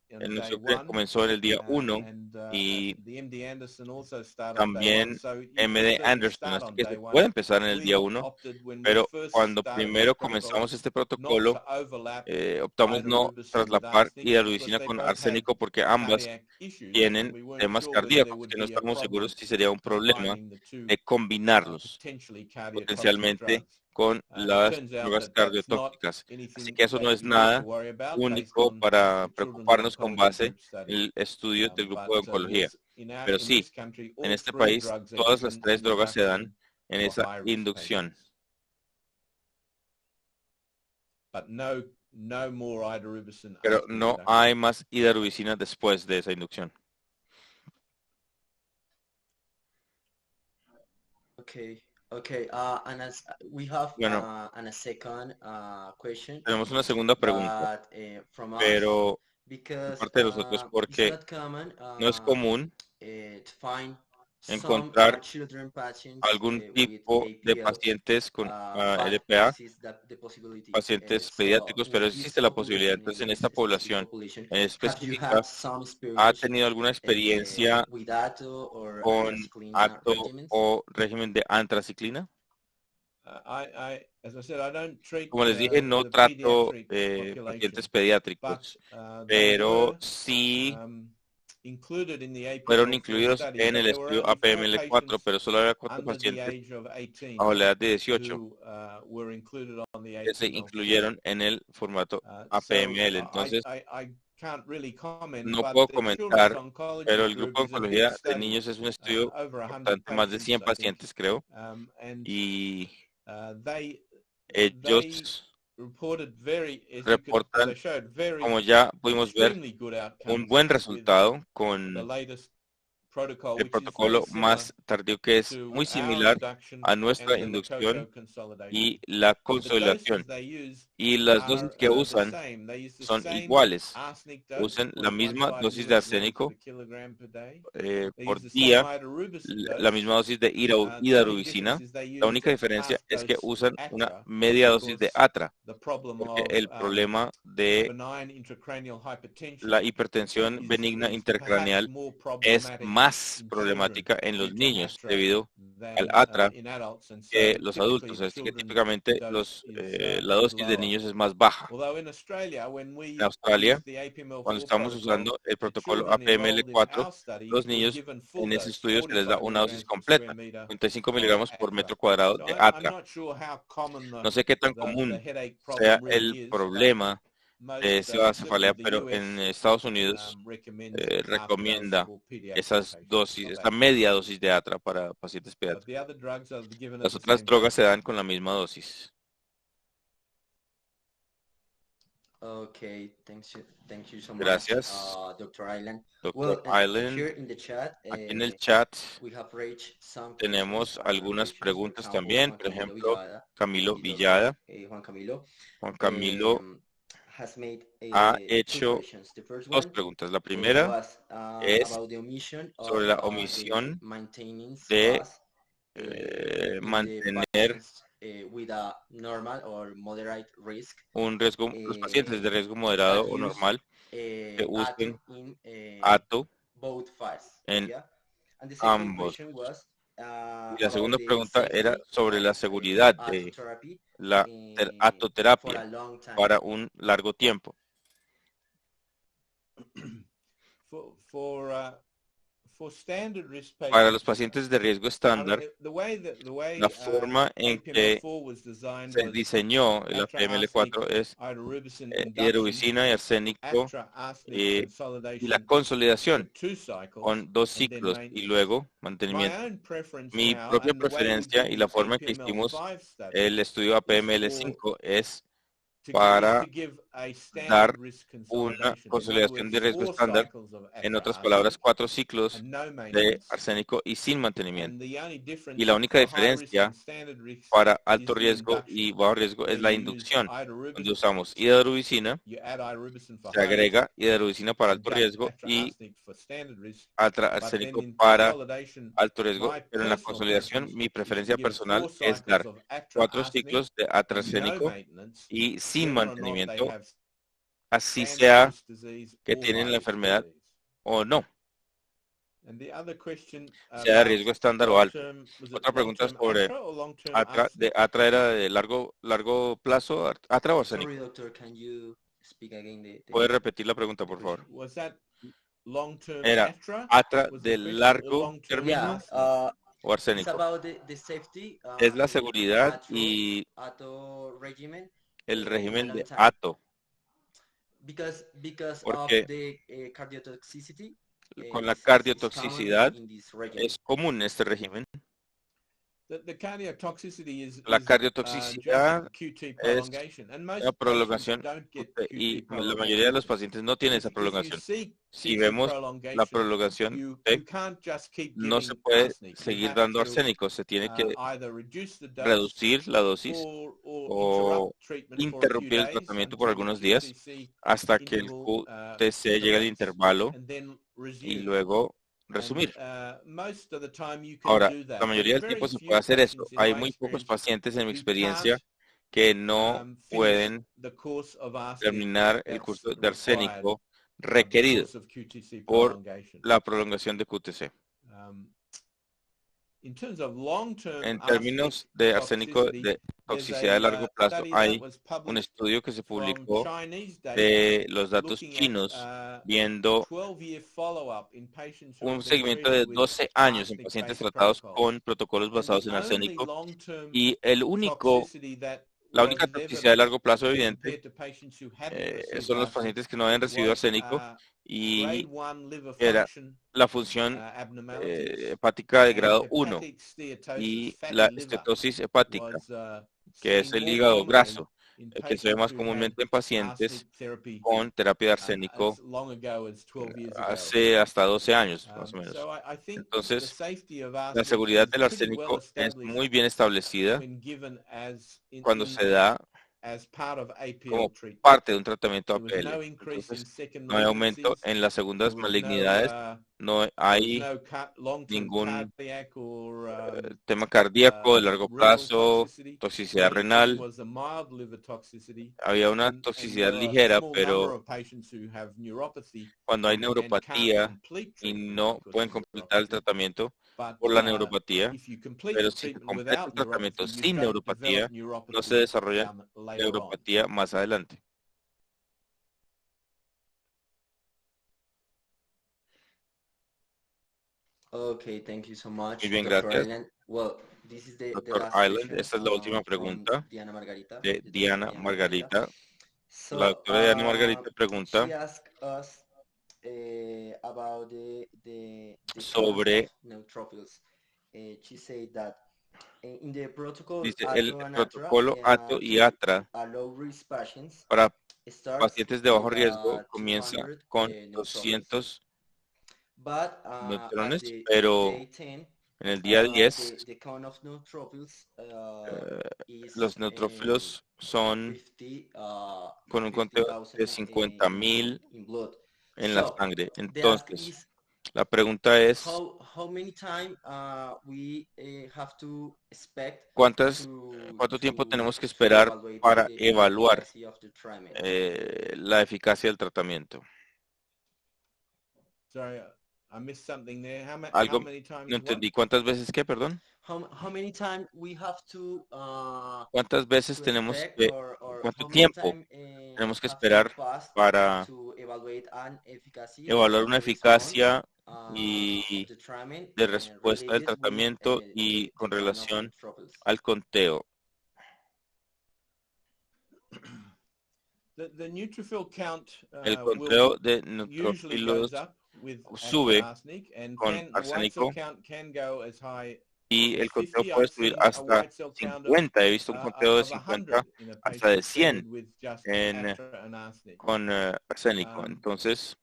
en nuestro comenzó en el día 1 y también MD Anderson, así que se puede empezar en el día 1, pero cuando primero comenzamos este protocolo, optamos no traslapar hidarubicina con arsénico porque ambas tienen temas cardíacos que no estamos seguros si sería un problema de combinarlos potencialmente con las drogas cardiotóxicas. Así que eso no es nada único para preocuparnos con base en el estudio del grupo de oncología. Pero sí, en este país todas las 3 drogas se dan en esa inducción. Pero no hay más hidarubicina después de esa inducción. Okay. And as we have Bueno, a second question. Tenemos una segunda pregunta, From us, pero de because parte de nosotros it's porque not common no es común to find some encontrar children patients algún with tipo de APLs, pacientes con but LPA, exists the possibility. pacientes So pediátricos, pero in this existe la posibilidad. population, Entonces, in en this esta specific población population, en have you had específica, some ¿ha experience tenido alguna experiencia with ATO or con anthracycline ATO regimens? o régimen de antraciclina? Como les dije, no trato pacientes pediátricos, pero sí fueron incluidos en el estudio APML4, pero solo había 4 pacientes bajo la edad de 18 que se incluyeron en el formato APML. Entonces, no puedo comentar, pero el grupo de oncología de niños es un estudio importante, más de 100 pacientes creo, y ellos reportan, como ya pudimos ver, un buen resultado con el protocolo más tardío, que es muy similar a nuestra inducción y la consolidación. Y las dosis que usan son iguales. Usan la misma dosis de arsénico por día, la misma dosis de hidarubicina. La única diferencia es que usan una media dosis de ATRA, porque el problema de la hipertensión benigna intercraneal es más problemática en los niños debido al ATRA que los adultos. Así que típicamente la dosis de niños es más baja. En Australia, cuando estamos usando el protocolo APML4, los niños en ese estudio se les da una dosis completa, 35 miligramos por metro cuadrado de ATRA. No sé qué tan común sea el problema de esa cefalea, pero en Estados Unidos recomienda esas dosis, esa media dosis de ATRA para pacientes pediátricos. Las otras drogas se dan con la misma dosis. Okay, thank you so much, Gracias, Dr. Island. Dr. Island. Here in the chat, Aquí en el chat we have reached some tenemos algunas preguntas for example, también. Juan Por Camilo ejemplo, Villada Camilo y Villada. Dr. Juan Camilo. Juan Camilo Has made, ha two hecho questions. The first 2 one, preguntas. La primera was, es about the omission sobre la of, omisión the maintenance de phase, in the mantener patients, with a normal or moderate risk, un riesgo, los pacientes de riesgo moderado o normal que usen ATO both phases, en yeah? And the second ambos. question was, Y la segunda about the pregunta era safety sobre la of, seguridad de therapy, la for a atoterapia long time. para un largo tiempo. For standard risk Para los patients, pacientes de riesgo I mean, estándar, the way la forma en que APML4 was designed se was diseñó el ATRA, APML4 es idarubicin induction, hidrobicina y arsénico ATRA arsenic y la consolidation for consolidación 2 cycles, con 2 and then ciclos y maintenance. luego My mantenimiento. own preference Mi now, propia and the way we preferencia did y the la forma en que hicimos APML5 study, el estudio APML5 es is para to give a dar standard risk una consolidation. In other consolidación de words, riesgo 4 estándar, cycles of en ATRA otras palabras, 4 arsenic ciclos and no de maintenance. arsénico y sin And mantenimiento. the only Y difference la única for high risk diferencia and standard risk para is alto the riesgo y induction, bajo riesgo where es la you use inducción, donde idarubicin, usamos hidrobicina, you add idarubicin for se high risk, agrega hidrobicina para and alto just riesgo ATRA y arsenic for standard risk. But then arsénico in para consolidation, alto riesgo, my pero en la personal consolidación preference mi is to preferencia give 4 personal es cycles dar of ATRA 4 arsenic ciclos de and no atracénico maintenance, y sin whether or not they mantenimiento, have así standard sea risk disease que or tienen high la risk enfermedad disease. o no, And the other question sea de about riesgo estándar o alto. long-term, was it Otra pregunta long-term sobre ATRA or long-term ATRA, de arsenic? ATRA era de largo plazo, ATRA o arsénico. Sorry, doctor, can you speak again the ¿Puede repetir la pregunta, por question? favor? Was that long-term Era ATRA? ATRA Was de the question, or largo long-term término Yeah, arsenic? o it's arsénico. about the safety Es la in seguridad y ATO regimen el in a régimen long de time ATO, because of porque the cardiotoxicity con la is common cardiotoxicidad in this regimen. es común en este régimen. The cardiac toxicity is La just cardiotoxicidad QT es prolongation, and most una patients prolongación don't get y QT la mayoría de los prolongation. pacientes no And tienen esa if you prolongación. seek Si QT vemos la prolongation, prolongación you T, can't just keep no se giving puede arsenic. You seguir have dando to arsénico, se tiene que either reduce the dose reducir la dosis or o interrupt treatment for a few interrumpir el days tratamiento por until the algunos días QTc hasta que el interval QTC llegue al corrects, intervalo and then y resume. luego And resumir. most of the time you can Ahora, do that, la but mayoría del very tiempo se few puede hacer eso. patients in Hay my muy pocos experience pacientes en mi who experiencia can't que no finish pueden the course of arsenic terminar el that's curso de required arsénico requerido because of QTc por prolongation. la prolongación de QTC. In terms of long-term En arsenic términos de arsénico toxicity, de there's toxicidad de largo a plazo, study that hay was un published estudio que se from publicó Chinese data de los datos looking chinos at viendo 12-year follow-up in patients who un have been seguimiento de treated with 12 años en pacientes arsenic-based tratados protocols. con protocolos And basados the en only arsénico long-term y toxicity that la was única toxicidad de largo plazo evidente compared to patients who hadn't received son los arsenic pacientes que no habían recibido was arsénico grade y 1 liver era function la función abnormalities hepática de and grado 1 hepatic steatosis, y fatty la liver, esteatosis hepática, was que es seen el more hígado commonly graso, in que se ve patients más who had comúnmente en pacientes arsenic therapy con terapia de arsénico as long ago as 12 years ago. hace hasta 12 años, más o menos. So I think the Entonces, safety of la arsenic seguridad is del pretty well arsénico es established muy bien establecida when given as cuando se da as part of APL como treatment. parte de un tratamiento There was APL. no increase in Entonces, second no hay aumento malignancies. en las There segundas was malignidades, no there was hay no long-term ningún cardiac or tema cardíaco de largo renal plazo, toxicity. The toxicidad only thing renal. was a mild liver toxicity. Había una And toxicidad there are a ligera, small number pero of patients who have neuropathy cuando hay and can't neuropatía complete y treatment no because pueden of completar el neuropathy. tratamiento But por la neuropatía, if you complete pero the si se treatment completa el without tratamiento neuropathy, you sin don't develop neuropatía, no se neuropathy desarrolla later on. neuropatía más adelante. Okay, thank you so much, Muy bien, Dr. gracias. Island. Well, this is the Doctor last Island, question esta es la última from pregunta Diana Margarita. de the doctor Diana Margarita. La So, doctora Diana Margarita pregunta she asked us about the sobre, count of neutrophils. She said that in the protocol dice, el ATO and protocolo ATO y ATRA a low risk patients para starts pacientes de bajo with, riesgo comienza 200 con neutrophils. 200 But neutrones, at the pero day 10, en el día 10 the count of neutrophils is los neutrófilos son 50, con un conteo 50,000 de 50,000 in blood. en la So, sangre. the ask Entonces, is la pregunta es, how many time we have to expect ¿cuánto tiempo tenemos que esperar evaluate para the evaluar efficacy of the treatment? la eficacia del tratamiento? Sorry, I missed something there. How Algo many times? no entendí. ¿Cuántas veces qué, perdón? How many time we have to ¿Cuántas veces to tenemos expect que, or cuánto how many tiempo time tenemos que have to esperar pass para to evaluar una eficacia y de respuesta del tratamiento y con relación al conteo. The neutrophil count El conteo de usually neutrófilos goes up with sube arsenic, and con the white cell arsénico count can go as high y el as conteo 50. puede I've subir seen a hasta white cell count 50. He visto un conteo de of 50 100 in a hasta de patient 100 treated with just en, Atra and arsenic. con arsénico. Entonces,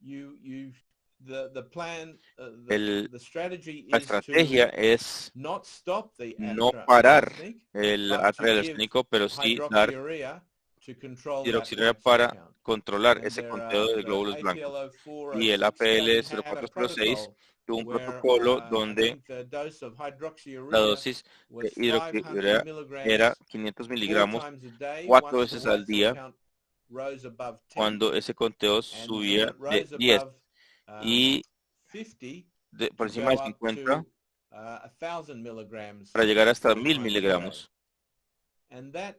The plan, la the strategy is estrategia to es not stop the no Atra and parar arsenic, el but to atra y el give arsénico, pero sí dar hydroxyurea to control that hidroxiurea white cell para count. controlar And ese there conteo de the glóbulos blancos. Y el 406 APL study had a 0406 protocol tuvo un where protocolo I donde think the dose of la hydroxyurea dosis de was 500 hidroxiurea era milligrams 500 4 miligramos times a day 4 once the veces al white cell día count rose above 10, cuando ese conteo and when subía it de rose 10 above y 50 por to encima go de up 50 to 1000 milligrams para llegar hasta 4 1000 times a day. miligramos. And that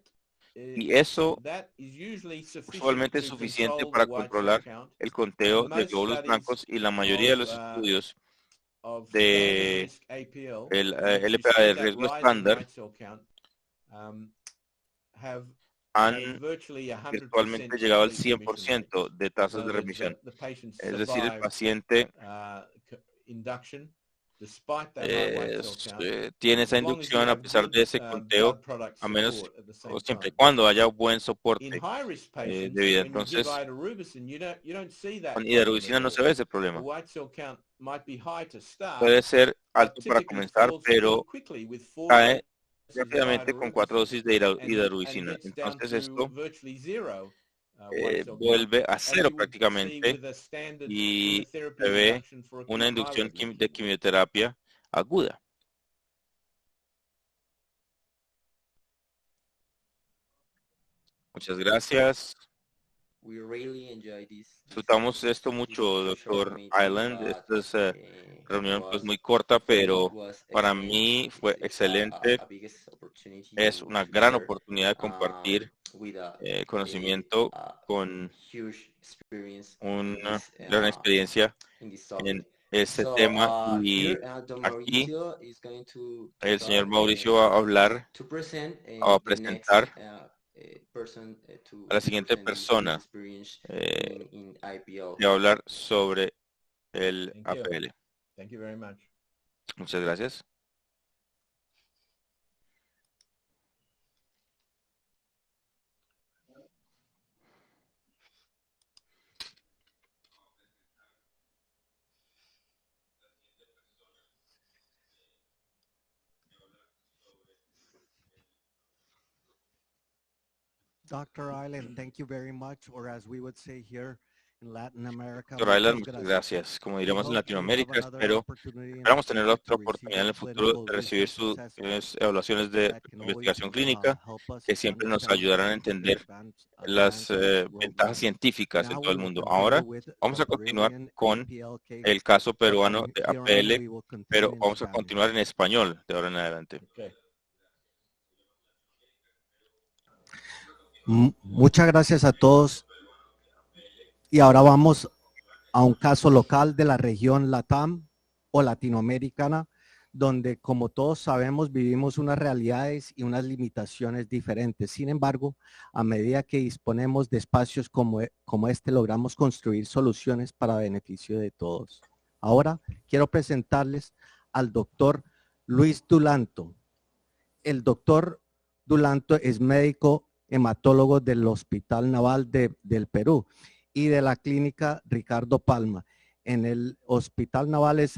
Y eso is usually sufficient usualmente es to suficiente control the para white cell controlar count. el conteo de Most glóbulos studies blancos y la mayoría de los estudios of standard de risk APL, el in which you LPA see de that riesgo rise in estándar white cell count, have han virtually 100% virtualmente llegado al complete remission 100% rates. de In tasas other de words, remisión. the patients Es decir, el survive paciente induction despite that high white cell count, tiene esa as long as you inducción a have pesar good de ese conteo, blood product a menos support at the o same siempre y time. cuando haya buen In soporte high-risk de patients, vida. when you give Entonces, idarubicin, you don't see that con problem at hidarubicina no all. se ve ese The problema. white cell count might be high to start, Puede ser but alto para typically comenzar, falls pretty pero quickly with 4 cae doses of rápidamente con 4 dosis de idarubicin and hidarubicina. gets down Entonces to esto virtually zero white cell count, vuelve a as cero you would see prácticamente with a standard y chemotherapy se ve induction for una acute inducción myeloid leukemia. de quimioterapia aguda. Muchas gracias. We really enjoy this Disfrutamos esto mucho, doctor Island. Esta es reunión pues muy corta, pero para mí fue excelente. Es una gran oportunidad de compartir conocimiento con una gran experiencia en este tema, y aquí el señor Mauricio va a hablar, va a presentar a la siguiente persona que va a hablar sobre el APL. Thank you very much. Muchas gracias. Dr. Island, thank you very much, or as we would say here in Latin America. Doctor Island, muchas gracias. Como diríamos en Latinoamérica, esperamos tener otra oportunidad en el futuro de recibir sus evaluaciones de investigación clínica que siempre nos ayudarán a entender las ventajas científicas en todo el mundo. Ahora vamos a continuar con el caso peruano de APL, pero vamos a continuar en español de ahora en adelante. Okay. Muchas gracias a todos. Y ahora vamos a un caso local de la región LATAM o latinoamericana, donde, como todos sabemos, vivimos unas realidades y unas limitaciones diferentes. Sin embargo, a medida que disponemos de espacios como este, logramos construir soluciones para beneficio de todos. Ahora quiero presentarles al doctor Luis Dulanto. El doctor Dulanto es médico hematólogo del Hospital Naval del Perú y de la clínica Ricardo Palma. En el Hospital Naval es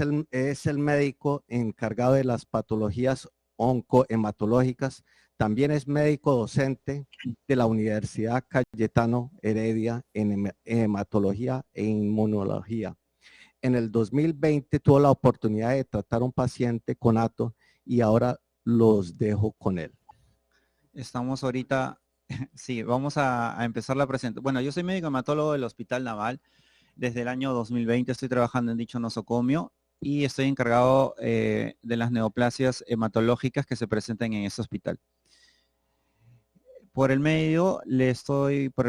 el médico encargado de las patologías oncohematológicas. También es médico docente de la Universidad Cayetano Heredia en hematología e inmunología. En el 2020 tuvo la oportunidad de tratar a un paciente con ATO y ahora los dejo con él. Estamos ahorita, sí, vamos a empezar la presentación. Bueno, yo soy médico hematólogo del Hospital Naval. Desde el año 2020 estoy trabajando en dicho nosocomio y estoy encargado de las neoplasias hematológicas que se presentan en este hospital. Por el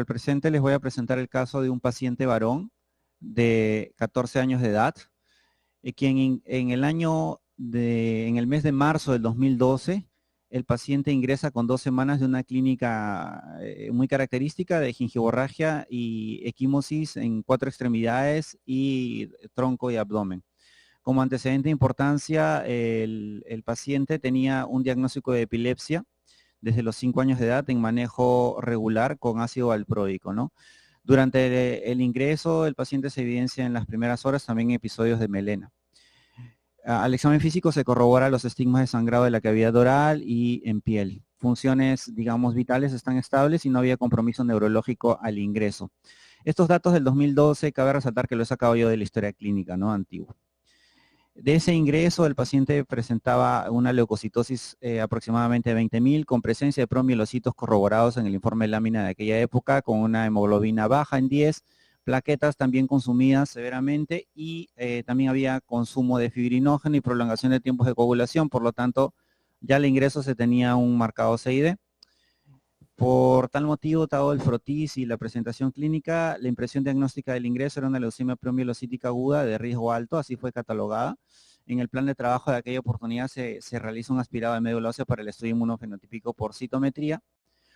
presente les voy a presentar el caso de un paciente varón de 14 años de edad, quien en el mes de marzo del 2012, el paciente ingresa con 2 semanas de una clínica muy característica de gingivorragia y equimosis en 4 extremidades y tronco y abdomen. Como antecedente de importancia, el paciente tenía un diagnóstico de epilepsia desde los 5 años de edad en manejo regular con ácido valproico, ¿no? Durante el ingreso, el paciente se evidencia en las primeras horas también episodios de melena. Al examen físico se corrobora los estigmas de sangrado de la cavidad oral y en piel. Funciones, digamos, vitales están estables y no había compromiso neurológico al ingreso. Estos datos del 2012, cabe resaltar que lo he sacado yo de la historia clínica, ¿no? Antigua. De ese ingreso, el paciente presentaba una leucocitosis aproximadamente de 20.000, con presencia de promielocitos corroborados en el informe de lámina de aquella época, con una hemoglobina baja en 10, plaquetas también consumidas severamente y también había consumo de fibrinógeno y prolongación de tiempos de coagulación, por lo tanto, ya al ingreso se tenía un marcado CID. Por tal motivo, dado el frotis y la presentación clínica, la impresión diagnóstica del ingreso era una leucemia promielocítica aguda de riesgo alto, así fue catalogada. En el plan de trabajo de aquella oportunidad se realiza un aspirado de médula ósea para el estudio inmunofenotípico por citometría,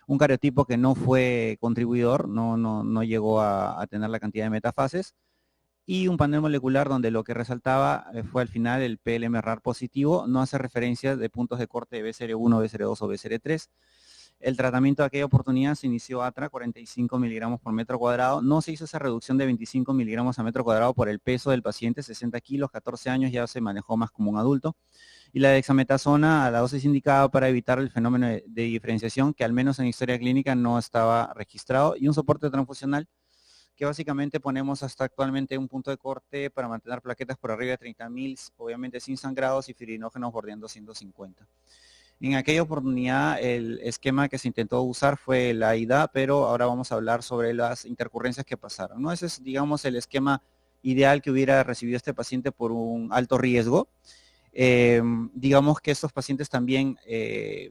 un cariotipo que no fue contribuidor, no llegó a tener la cantidad de metafases, y un panel molecular donde lo que resaltaba fue al final el PLM-RAR positivo, no hace referencia de puntos de corte de BCR1, BCR2 o BCR3. El tratamiento de aquella oportunidad se inició ATRA, 45 miligramos por metro cuadrado. No se hizo esa reducción de 25 miligramos a metro cuadrado por el peso del paciente, 60 kilos, 14 años, ya se manejó más como un adulto. Y la dexametasona a la dosis indicada para evitar el fenómeno de diferenciación, que al menos en historia clínica no estaba registrado. Y un soporte transfusional, que básicamente ponemos hasta actualmente un punto de corte para mantener plaquetas por arriba de 30.000, obviamente sin sangrados y fibrinógenos bordeando 150. En aquella oportunidad el esquema que se intentó usar fue la AIDA, pero ahora vamos a hablar sobre las intercurrencias que pasaron, ¿no? Ese es, digamos, el esquema ideal que hubiera recibido este paciente por un alto riesgo. Digamos que estos pacientes también,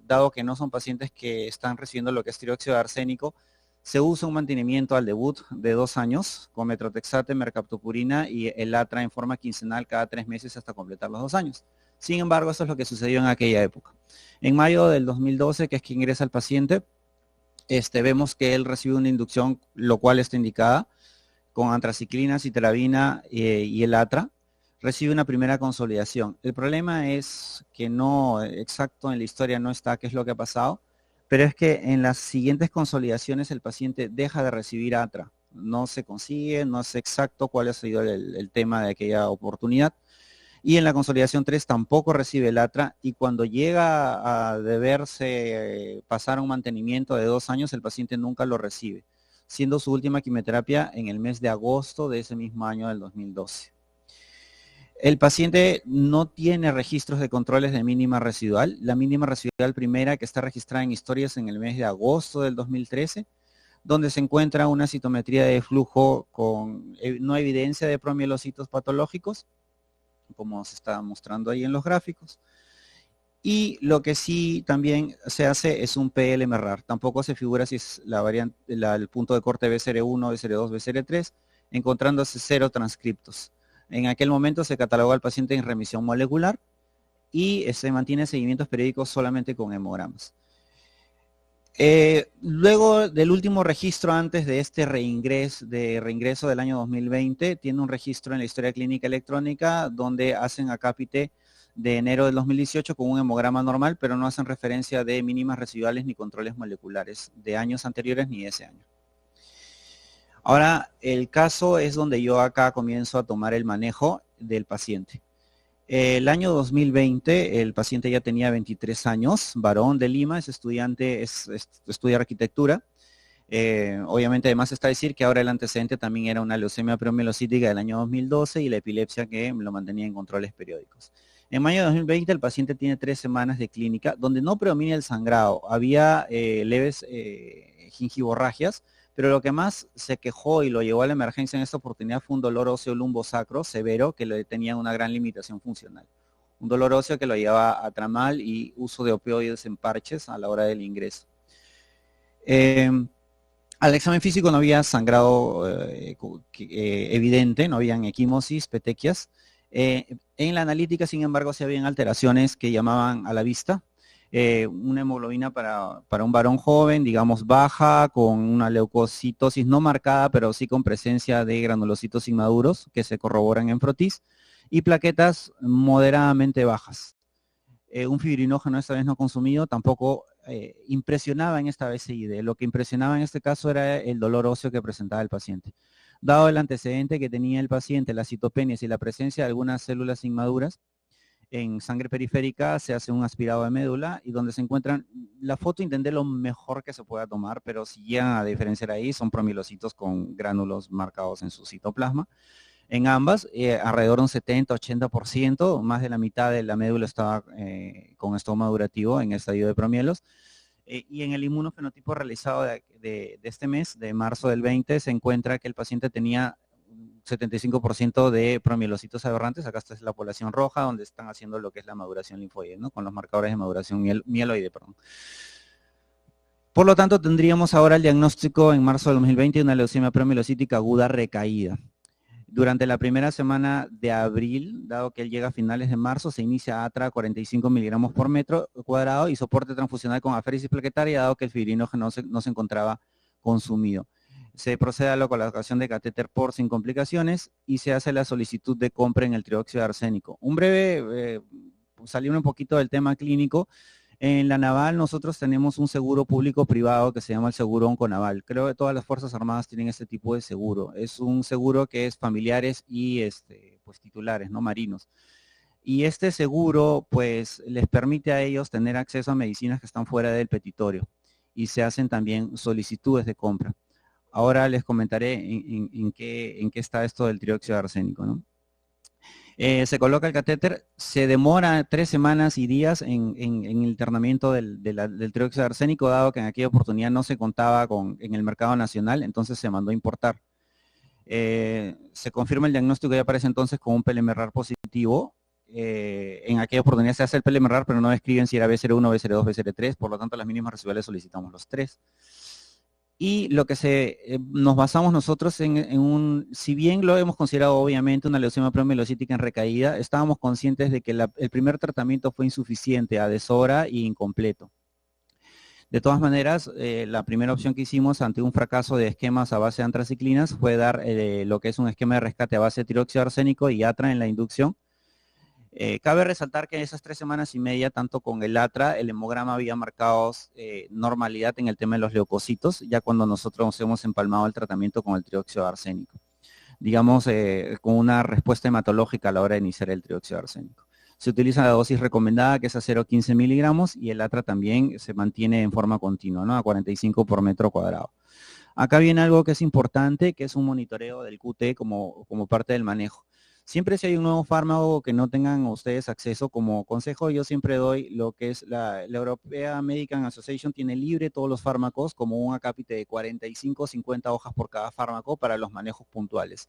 dado que no son pacientes que están recibiendo lo que es trióxido de arsénico, se usa un mantenimiento al debut de 2 años con metrotexate, mercaptopurina y el ATRA en forma quincenal cada 3 meses hasta completar los 2 años. Sin embargo, eso es lo que sucedió en aquella época. En mayo del 2012, que es que ingresa el paciente, vemos que él recibe una inducción, lo cual está indicada, con antraciclina, citarabina y el ATRA. Recibe una primera consolidación. El problema es que no exacto en la historia no está qué es lo que ha pasado, pero es que en las siguientes consolidaciones el paciente deja de recibir ATRA. No se consigue, no sé exacto cuál ha sido el tema de aquella oportunidad. Y en la consolidación 3 tampoco recibe el ATRA y cuando llega a deberse pasar a un mantenimiento de 2 años, el paciente nunca lo recibe, siendo su última quimioterapia en el mes de agosto de ese mismo año del 2012. El paciente no tiene registros de controles de mínima residual. La mínima residual primera que está registrada en historias en el mes de agosto del 2013, donde se encuentra una citometría de flujo con no evidencia de promielocitos patológicos, como se está mostrando ahí en los gráficos. Y lo que sí también se hace es un PLM-RAR. Tampoco se figura si es la variante, el punto de corte BCR1, BCR2, BCR3, encontrándose 0 transcriptos. En aquel momento se catalogó al paciente en remisión molecular y se mantiene seguimientos periódicos solamente con hemogramas. Luego del último registro antes de este reingreso del año 2020, tiene un registro en la historia clínica electrónica donde hacen acápite de enero del 2018 con un hemograma normal, pero no hacen referencia de mínimas residuales ni controles moleculares de años anteriores ni de ese año. Ahora, el caso es donde yo acá comienzo a tomar el manejo del paciente. El año 2020, el paciente ya tenía 23 años, varón de Lima, es estudiante, estudia arquitectura. Obviamente, además está decir que ahora el antecedente también era una leucemia preomielocítica del año 2012 y la epilepsia que lo mantenía en controles periódicos. En mayo de 2020, el paciente tiene 3 semanas de clínica, donde no predomina el sangrado. Había leves gingivorragias, pero lo que más se quejó y lo llevó a la emergencia en esta oportunidad fue un dolor óseo lumbosacro severo que le tenía una gran limitación funcional. Un dolor óseo que lo llevaba a tramal y uso de opioides en parches a la hora del ingreso. Al examen físico no había sangrado evidente, no habían equimosis, petequias. En la analítica, sin embargo, sí habían alteraciones que llamaban a la vista. Una hemoglobina para un varón joven, digamos baja, con una leucocitosis no marcada, pero sí con presencia de granulocitos inmaduros que se corroboran en frotis, y plaquetas moderadamente bajas. Un fibrinógeno esta vez no consumido tampoco impresionaba en esta BCID. Lo que impresionaba en este caso era el dolor óseo que presentaba el paciente. Dado el antecedente que tenía el paciente, las citopenias y la presencia de algunas células inmaduras, en sangre periférica se hace un aspirado de médula y donde se encuentran, la foto intenté lo mejor que se pueda tomar, pero si llegan a diferenciar ahí, son promilocitos con gránulos marcados en su citoplasma. En ambas, alrededor de un 70-80%, más de la mitad de la médula estaba con estado madurativo en el estadio de promielos. Y en el inmunofenotipo realizado de este mes, de marzo del 20, se encuentra que el paciente tenía 75% de promielocitos aberrantes. Acá está la población roja, donde están haciendo lo que es la maduración linfoide, ¿no? Con los marcadores de maduración mieloide, perdón. Por lo tanto, tendríamos ahora el diagnóstico en marzo del 2020 de una leucemia promielocítica aguda recaída. Durante la primera semana de abril, dado que él llega a finales de marzo, se inicia ATRA 45 miligramos por metro cuadrado y soporte transfusional con aféresis plaquetaria, dado que el fibrinógeno no se encontraba consumido. Se procede a la colocación de catéter POR sin complicaciones y se hace la solicitud de compra en el trióxido de arsénico. Un breve, saliendo un poquito del tema clínico, en la Naval nosotros tenemos un seguro público-privado que se llama el seguro Onconaval. Creo que todas las Fuerzas Armadas tienen este tipo de seguro. Es un seguro que es familiares y pues titulares, ¿no? Marinos. Y este seguro pues les permite a ellos tener acceso a medicinas que están fuera del petitorio y se hacen también solicitudes de compra. Ahora les comentaré en qué está esto del trióxido de arsénico, ¿no? Se coloca el catéter, se demora 3 semanas y días en el internamiento del trióxido de arsénico, dado que en aquella oportunidad no se contaba en el mercado nacional, entonces se mandó a importar. Se confirma el diagnóstico y aparece entonces con un PLMRAR positivo. En aquella oportunidad se hace el PLMRAR, pero no describen si era B01, B02, B03, por lo tanto las mínimas residuales solicitamos los 3. Y lo que nos basamos nosotros si bien lo hemos considerado obviamente una leucemia promielocítica en recaída, estábamos conscientes de que el primer tratamiento fue insuficiente, adesora e incompleto. De todas maneras, la primera opción que hicimos ante un fracaso de esquemas a base de antraciclinas fue dar lo que es un esquema de rescate a base de trióxido de arsénico y ATRA en la inducción. Cabe resaltar que en esas 3 semanas y media, tanto con el ATRA, el hemograma había marcado normalidad en el tema de los leucocitos, ya cuando nosotros hemos empalmado el tratamiento con el trióxido de arsénico. Digamos, con una respuesta hematológica a la hora de iniciar el trióxido de arsénico. Se utiliza la dosis recomendada, que es a 0,15 miligramos, y el ATRA también se mantiene en forma continua, ¿no? A 45 por metro cuadrado. Acá viene algo que es importante, que es un monitoreo del QT como parte del manejo. Siempre si hay un nuevo fármaco que no tengan ustedes acceso, como consejo yo siempre doy lo que es la European American Association tiene libre todos los fármacos como un acápite de 45 o 50 hojas por cada fármaco para los manejos puntuales.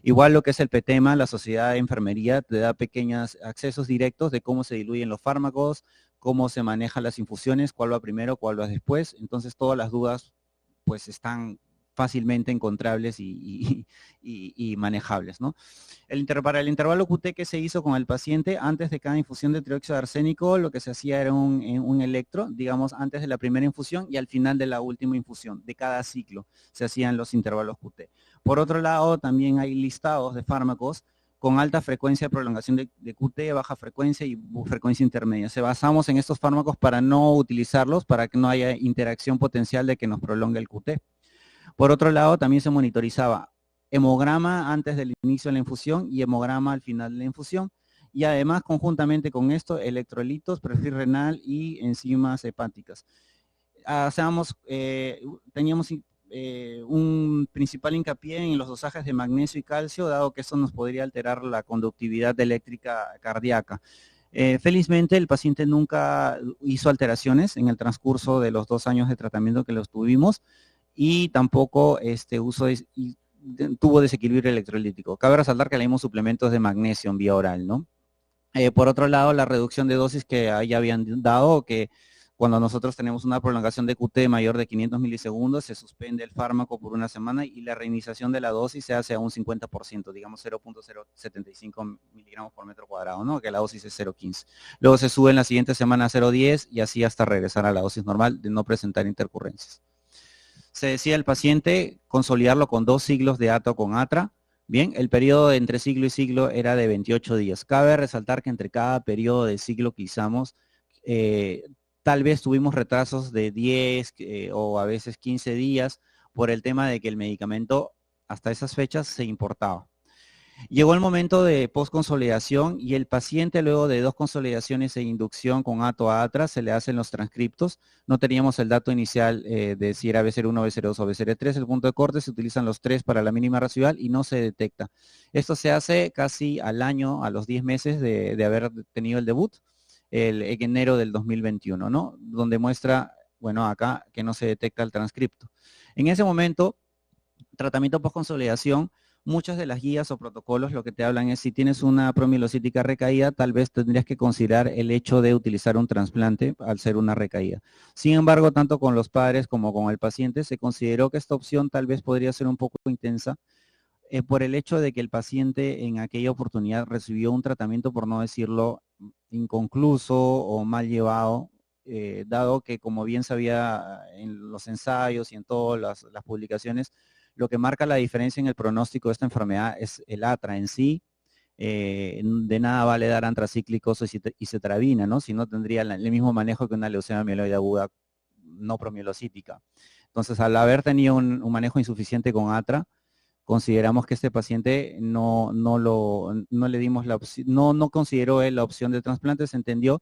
Igual lo que es el PETEMA, la Sociedad de Enfermería, te da pequeños accesos directos de cómo se diluyen los fármacos, cómo se manejan las infusiones, cuál va primero, cuál va después. Entonces todas las dudas pues están fácilmente encontrables y manejables, ¿no? Para el intervalo QT que se hizo con el paciente, antes de cada infusión de trióxido de arsénico, lo que se hacía era un electro, digamos, antes de la primera infusión y al final de la última infusión, de cada ciclo, se hacían los intervalos QT. Por otro lado, también hay listados de fármacos con alta frecuencia de prolongación de QT, baja frecuencia y frecuencia intermedia. Se basamos en estos fármacos para no utilizarlos, para que no haya interacción potencial de que nos prolongue el QT. Por otro lado, también se monitorizaba hemograma antes del inicio de la infusión y hemograma al final de la infusión. Y además, conjuntamente con esto, electrolitos, perfil renal y enzimas hepáticas. Teníamos un principal hincapié en los dosajes de magnesio y calcio, dado que eso nos podría alterar la conductividad eléctrica cardíaca. Felizmente el paciente nunca hizo alteraciones en el transcurso de los 2 años de tratamiento que los tuvimos y tampoco tuvo desequilibrio electrolítico. Cabe resaltar que le dimos suplementos de magnesio en vía oral, ¿no? Por otro lado, la reducción de dosis que ahí habían dado, que Cuando nosotros tenemos una prolongación de QT mayor de 500 milisegundos, se suspende el fármaco por una semana y la reiniciación de la dosis se hace a un 50%, digamos 0.075 miligramos por metro cuadrado, ¿no? Que la dosis es 0.15. Luego se sube en la siguiente semana a 0.10 y así hasta regresar a la dosis normal de no presentar intercurrencias. Se decía al paciente consolidarlo con 2 ciclos de ATRA con ATRA. Bien, el periodo entre ciclo y ciclo era de 28 días. Cabe resaltar que entre cada periodo de ciclo que usamos, tal vez tuvimos retrasos de 10 o a veces 15 días por el tema de que el medicamento hasta esas fechas se importaba. Llegó el momento de postconsolidación y el paciente luego de 2 consolidaciones e inducción con ATO a ATRA se le hacen los transcriptos. No teníamos el dato inicial de si era BCR1, BCR2 o BCR3. El punto de corte se utilizan los 3 para la mínima residual y no se detecta. Esto se hace casi al año, a los 10 meses de haber tenido el debut, en enero del 2021, ¿no? Donde muestra, bueno, acá que no se detecta el transcripto. En ese momento, tratamiento postconsolidación, muchas de las guías o protocolos lo que te hablan es si tienes una promielocítica recaída, tal vez tendrías que considerar el hecho de utilizar un trasplante al ser una recaída. Sin embargo, tanto con los padres como con el paciente se consideró que esta opción tal vez podría ser un poco intensa por el hecho de que el paciente en aquella oportunidad recibió un tratamiento, por no decirlo, inconcluso o mal llevado, dado que como bien sabía en los ensayos y en todas las publicaciones, lo que marca la diferencia en el pronóstico de esta enfermedad es el ATRA en sí. De nada vale dar antracíclicos y cetravina, ¿no? Si no tendría el mismo manejo que una leucemia mieloide aguda no promielocítica. Entonces, al haber tenido un manejo insuficiente con ATRA, consideramos que este paciente no le dimos la opción, no consideró él la opción de trasplante, se entendió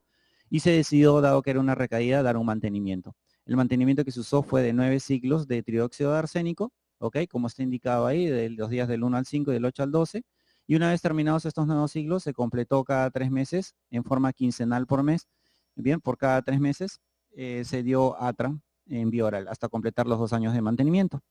y se decidió, dado que era una recaída, dar un mantenimiento. El mantenimiento que se usó fue de 9 ciclos de trióxido de arsénico, ¿ok? Como está indicado ahí, de los días del 1 al 5 y del 8 al 12. Y una vez terminados estos nuevos ciclos, se completó cada 3 meses en forma quincenal por mes. Bien, por cada 3 meses se dio ATRA en vía oral hasta completar los 2 años de mantenimiento.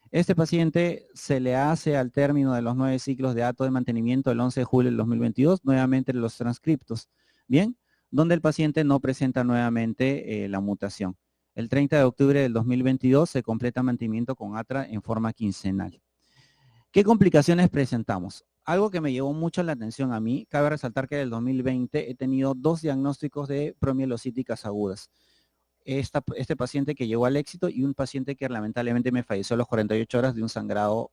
Este paciente se le hace al término de los 9 ciclos de ATO de mantenimiento el 11 de julio del 2022, nuevamente los transcriptos, ¿bien? Donde el paciente no presenta nuevamente la mutación. El 30 de octubre del 2022 se completa mantenimiento con ATRA en forma quincenal. ¿Qué complicaciones presentamos? Algo que me llevó mucho la atención a mí, cabe resaltar que en el 2020 he tenido 2 diagnósticos de promielocíticas agudas. Este paciente que llegó al éxito y un paciente que lamentablemente me falleció a las 48 horas de un sangrado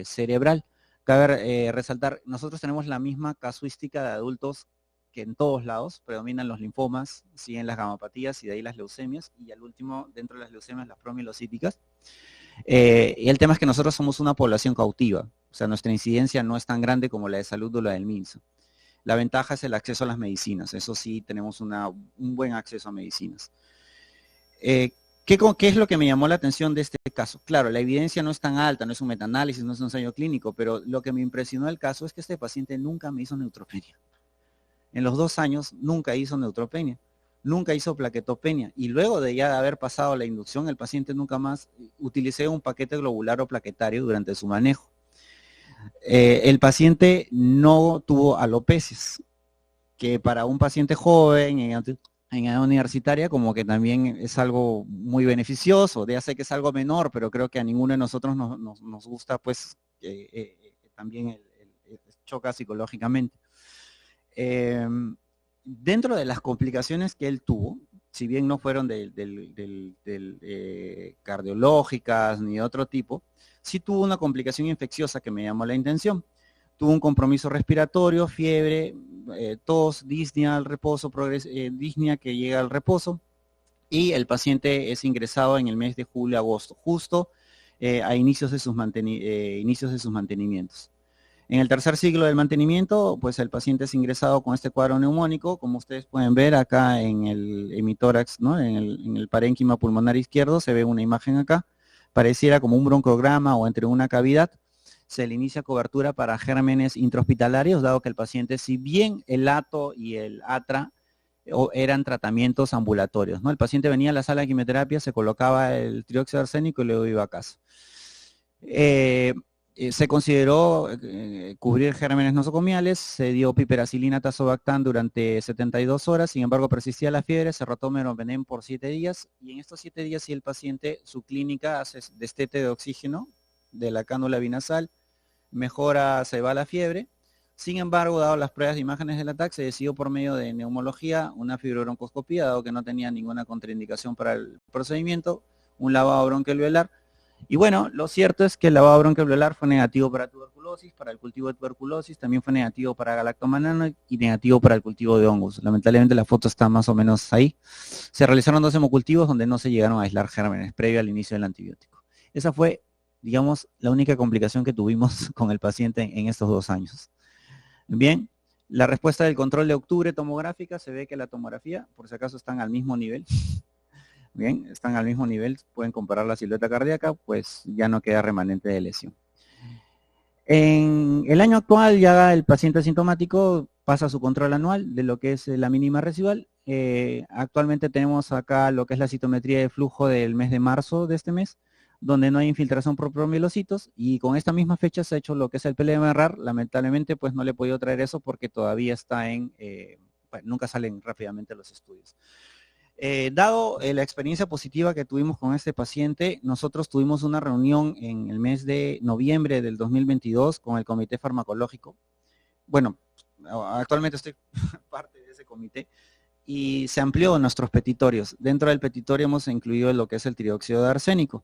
cerebral. Cabe resaltar, nosotros tenemos la misma casuística de adultos que en todos lados, predominan los linfomas, siguen las gamapatías y de ahí las leucemias, y al último, dentro de las leucemias, las promielocíticas. Y el tema es que nosotros somos una población cautiva, o sea, nuestra incidencia no es tan grande como la de salud o la del MINSA. La ventaja es el acceso a las medicinas, eso sí, tenemos un buen acceso a medicinas. ¿Qué es lo que me llamó la atención de este caso? Claro, la evidencia no es tan alta, no es un metaanálisis, no es un ensayo clínico, pero lo que me impresionó del caso es que este paciente nunca me hizo neutropenia. En los 2 años nunca hizo neutropenia, nunca hizo plaquetopenia, y luego de ya haber pasado la inducción, el paciente nunca más utilicé un paquete globular o plaquetario durante su manejo. El paciente no tuvo alopecias, que para un paciente joven en edad universitaria como que también es algo muy beneficioso. Ya sé que es algo menor, pero creo que a ninguno de nosotros nos gusta, pues, también choca psicológicamente. Dentro de las complicaciones que él tuvo, si bien no fueron cardiológicas ni de otro tipo, sí tuvo una complicación infecciosa que me llamó la atención. Tuvo un compromiso respiratorio, fiebre, tos, disnea al reposo, disnea que llega al reposo, y el paciente es ingresado en el mes de julio-agosto, justo a inicios de sus mantenimientos. En el tercer ciclo del mantenimiento, pues el paciente es ingresado con este cuadro neumónico, como ustedes pueden ver acá en el hemitórax, ¿no? en el parénquima pulmonar izquierdo, se ve una imagen acá, pareciera como un broncograma o entre una cavidad. Se le inicia cobertura para gérmenes intrahospitalarios, dado que el paciente, si bien el ATO y el ATRA eran tratamientos ambulatorios, ¿no? El paciente venía a la sala de quimioterapia, se colocaba el trióxido de arsénico y luego iba a casa. Se consideró cubrir gérmenes nosocomiales, se dio piperacilina tazobactam durante 72 horas, sin embargo persistía la fiebre, se rotó meropenem por 7 días y en estos 7 días si el paciente, su clínica hace destete de oxígeno de la cánula binasal, mejora, se va la fiebre. Sin embargo, dado las pruebas de imágenes del ataque, se decidió por medio de neumología una fibrobroncoscopía, dado que no tenía ninguna contraindicación para el procedimiento, un lavado bronquialveolar. Y bueno, lo cierto es que el lavado bronquialveolar fue negativo para tuberculosis, para el cultivo de tuberculosis, también fue negativo para galactomanano y negativo para el cultivo de hongos. Lamentablemente la foto está más o menos ahí. Se realizaron 2 hemocultivos donde no se llegaron a aislar gérmenes previo al inicio del antibiótico. Esa fue, digamos, la única complicación que tuvimos con el paciente en estos 2 años. Bien, la respuesta del control de octubre tomográfica, se ve que la tomografía, por si acaso, están al mismo nivel. Bien, están al mismo nivel, pueden comparar la silueta cardíaca, pues ya no queda remanente de lesión. En el año actual ya el paciente asintomático pasa su control anual de lo que es la mínima residual. Actualmente tenemos acá lo que es la citometría de flujo del mes de marzo de este mes, donde no hay infiltración por promielocitos, y con esta misma fecha se ha hecho lo que es el PLMRAR. Lamentablemente pues no le he podido traer eso porque todavía está en, nunca salen rápidamente los estudios. Dado la experiencia positiva que tuvimos con este paciente, nosotros tuvimos una reunión en el mes de noviembre del 2022 con el comité farmacológico. Bueno, actualmente estoy parte de ese comité y se amplió nuestros petitorios. Dentro del petitorio hemos incluido lo que es el trióxido de arsénico.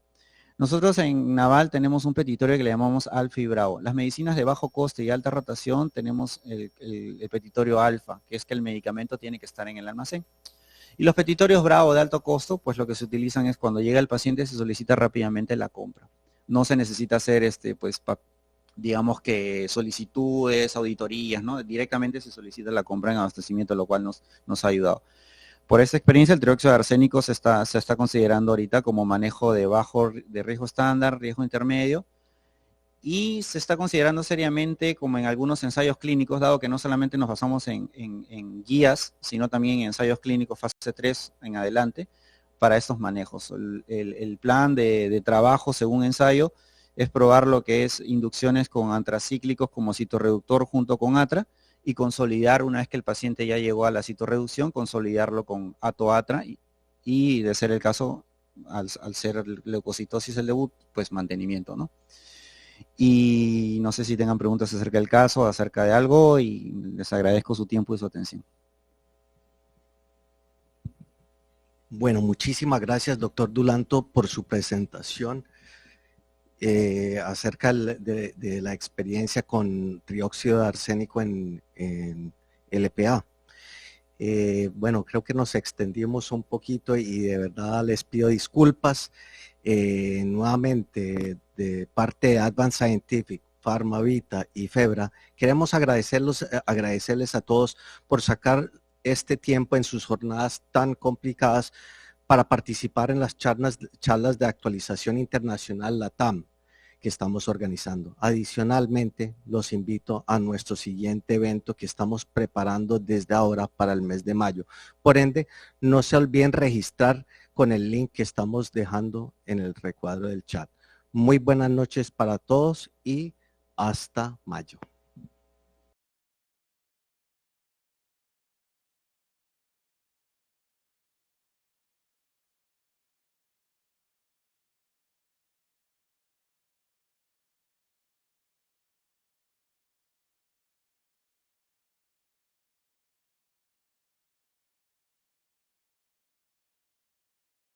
Nosotros en Naval tenemos un petitorio que le llamamos alfa y bravo. Las medicinas de bajo coste y alta rotación tenemos el petitorio alfa, que es que el medicamento tiene que estar en el almacén. Y los petitorios bravo de alto costo, pues lo que se utilizan es cuando llega el paciente se solicita rápidamente la compra. No se necesita hacer, digamos que solicitudes, auditorías, ¿no? Directamente se solicita la compra en abastecimiento, lo cual nos ha ayudado. Por esta experiencia, el trióxido de arsénico se está considerando ahorita como manejo de riesgo estándar, riesgo intermedio, y se está considerando seriamente como en algunos ensayos clínicos, dado que no solamente nos basamos en guías, sino también en ensayos clínicos fase 3 en adelante para estos manejos. El plan de trabajo según ensayo es probar lo que es inducciones con antracíclicos como citorreductor junto con atra, y consolidar, una vez que el paciente ya llegó a la citorreducción, consolidarlo con atoatra y de ser el caso, al ser leucocitosis el debut, pues mantenimiento, ¿no? Y no sé si tengan preguntas acerca del caso, acerca de algo, y les agradezco su tiempo y su atención. Bueno, muchísimas gracias, doctor Dulanto, por su presentación acerca de la experiencia con trióxido de arsénico en LPA. Bueno, creo que nos extendimos un poquito y de verdad les pido disculpas. Nuevamente, de parte de Advanced Scientific, PharmaVita y Febra, queremos agradecerles a todos por sacar este tiempo en sus jornadas tan complicadas para participar en las charlas de actualización internacional LATAM que estamos organizando. Adicionalmente, los invito a nuestro siguiente evento que estamos preparando desde ahora para el mes de mayo. Por ende, no se olviden registrar con el link que estamos dejando en el recuadro del chat. Muy buenas noches para todos y hasta mayo.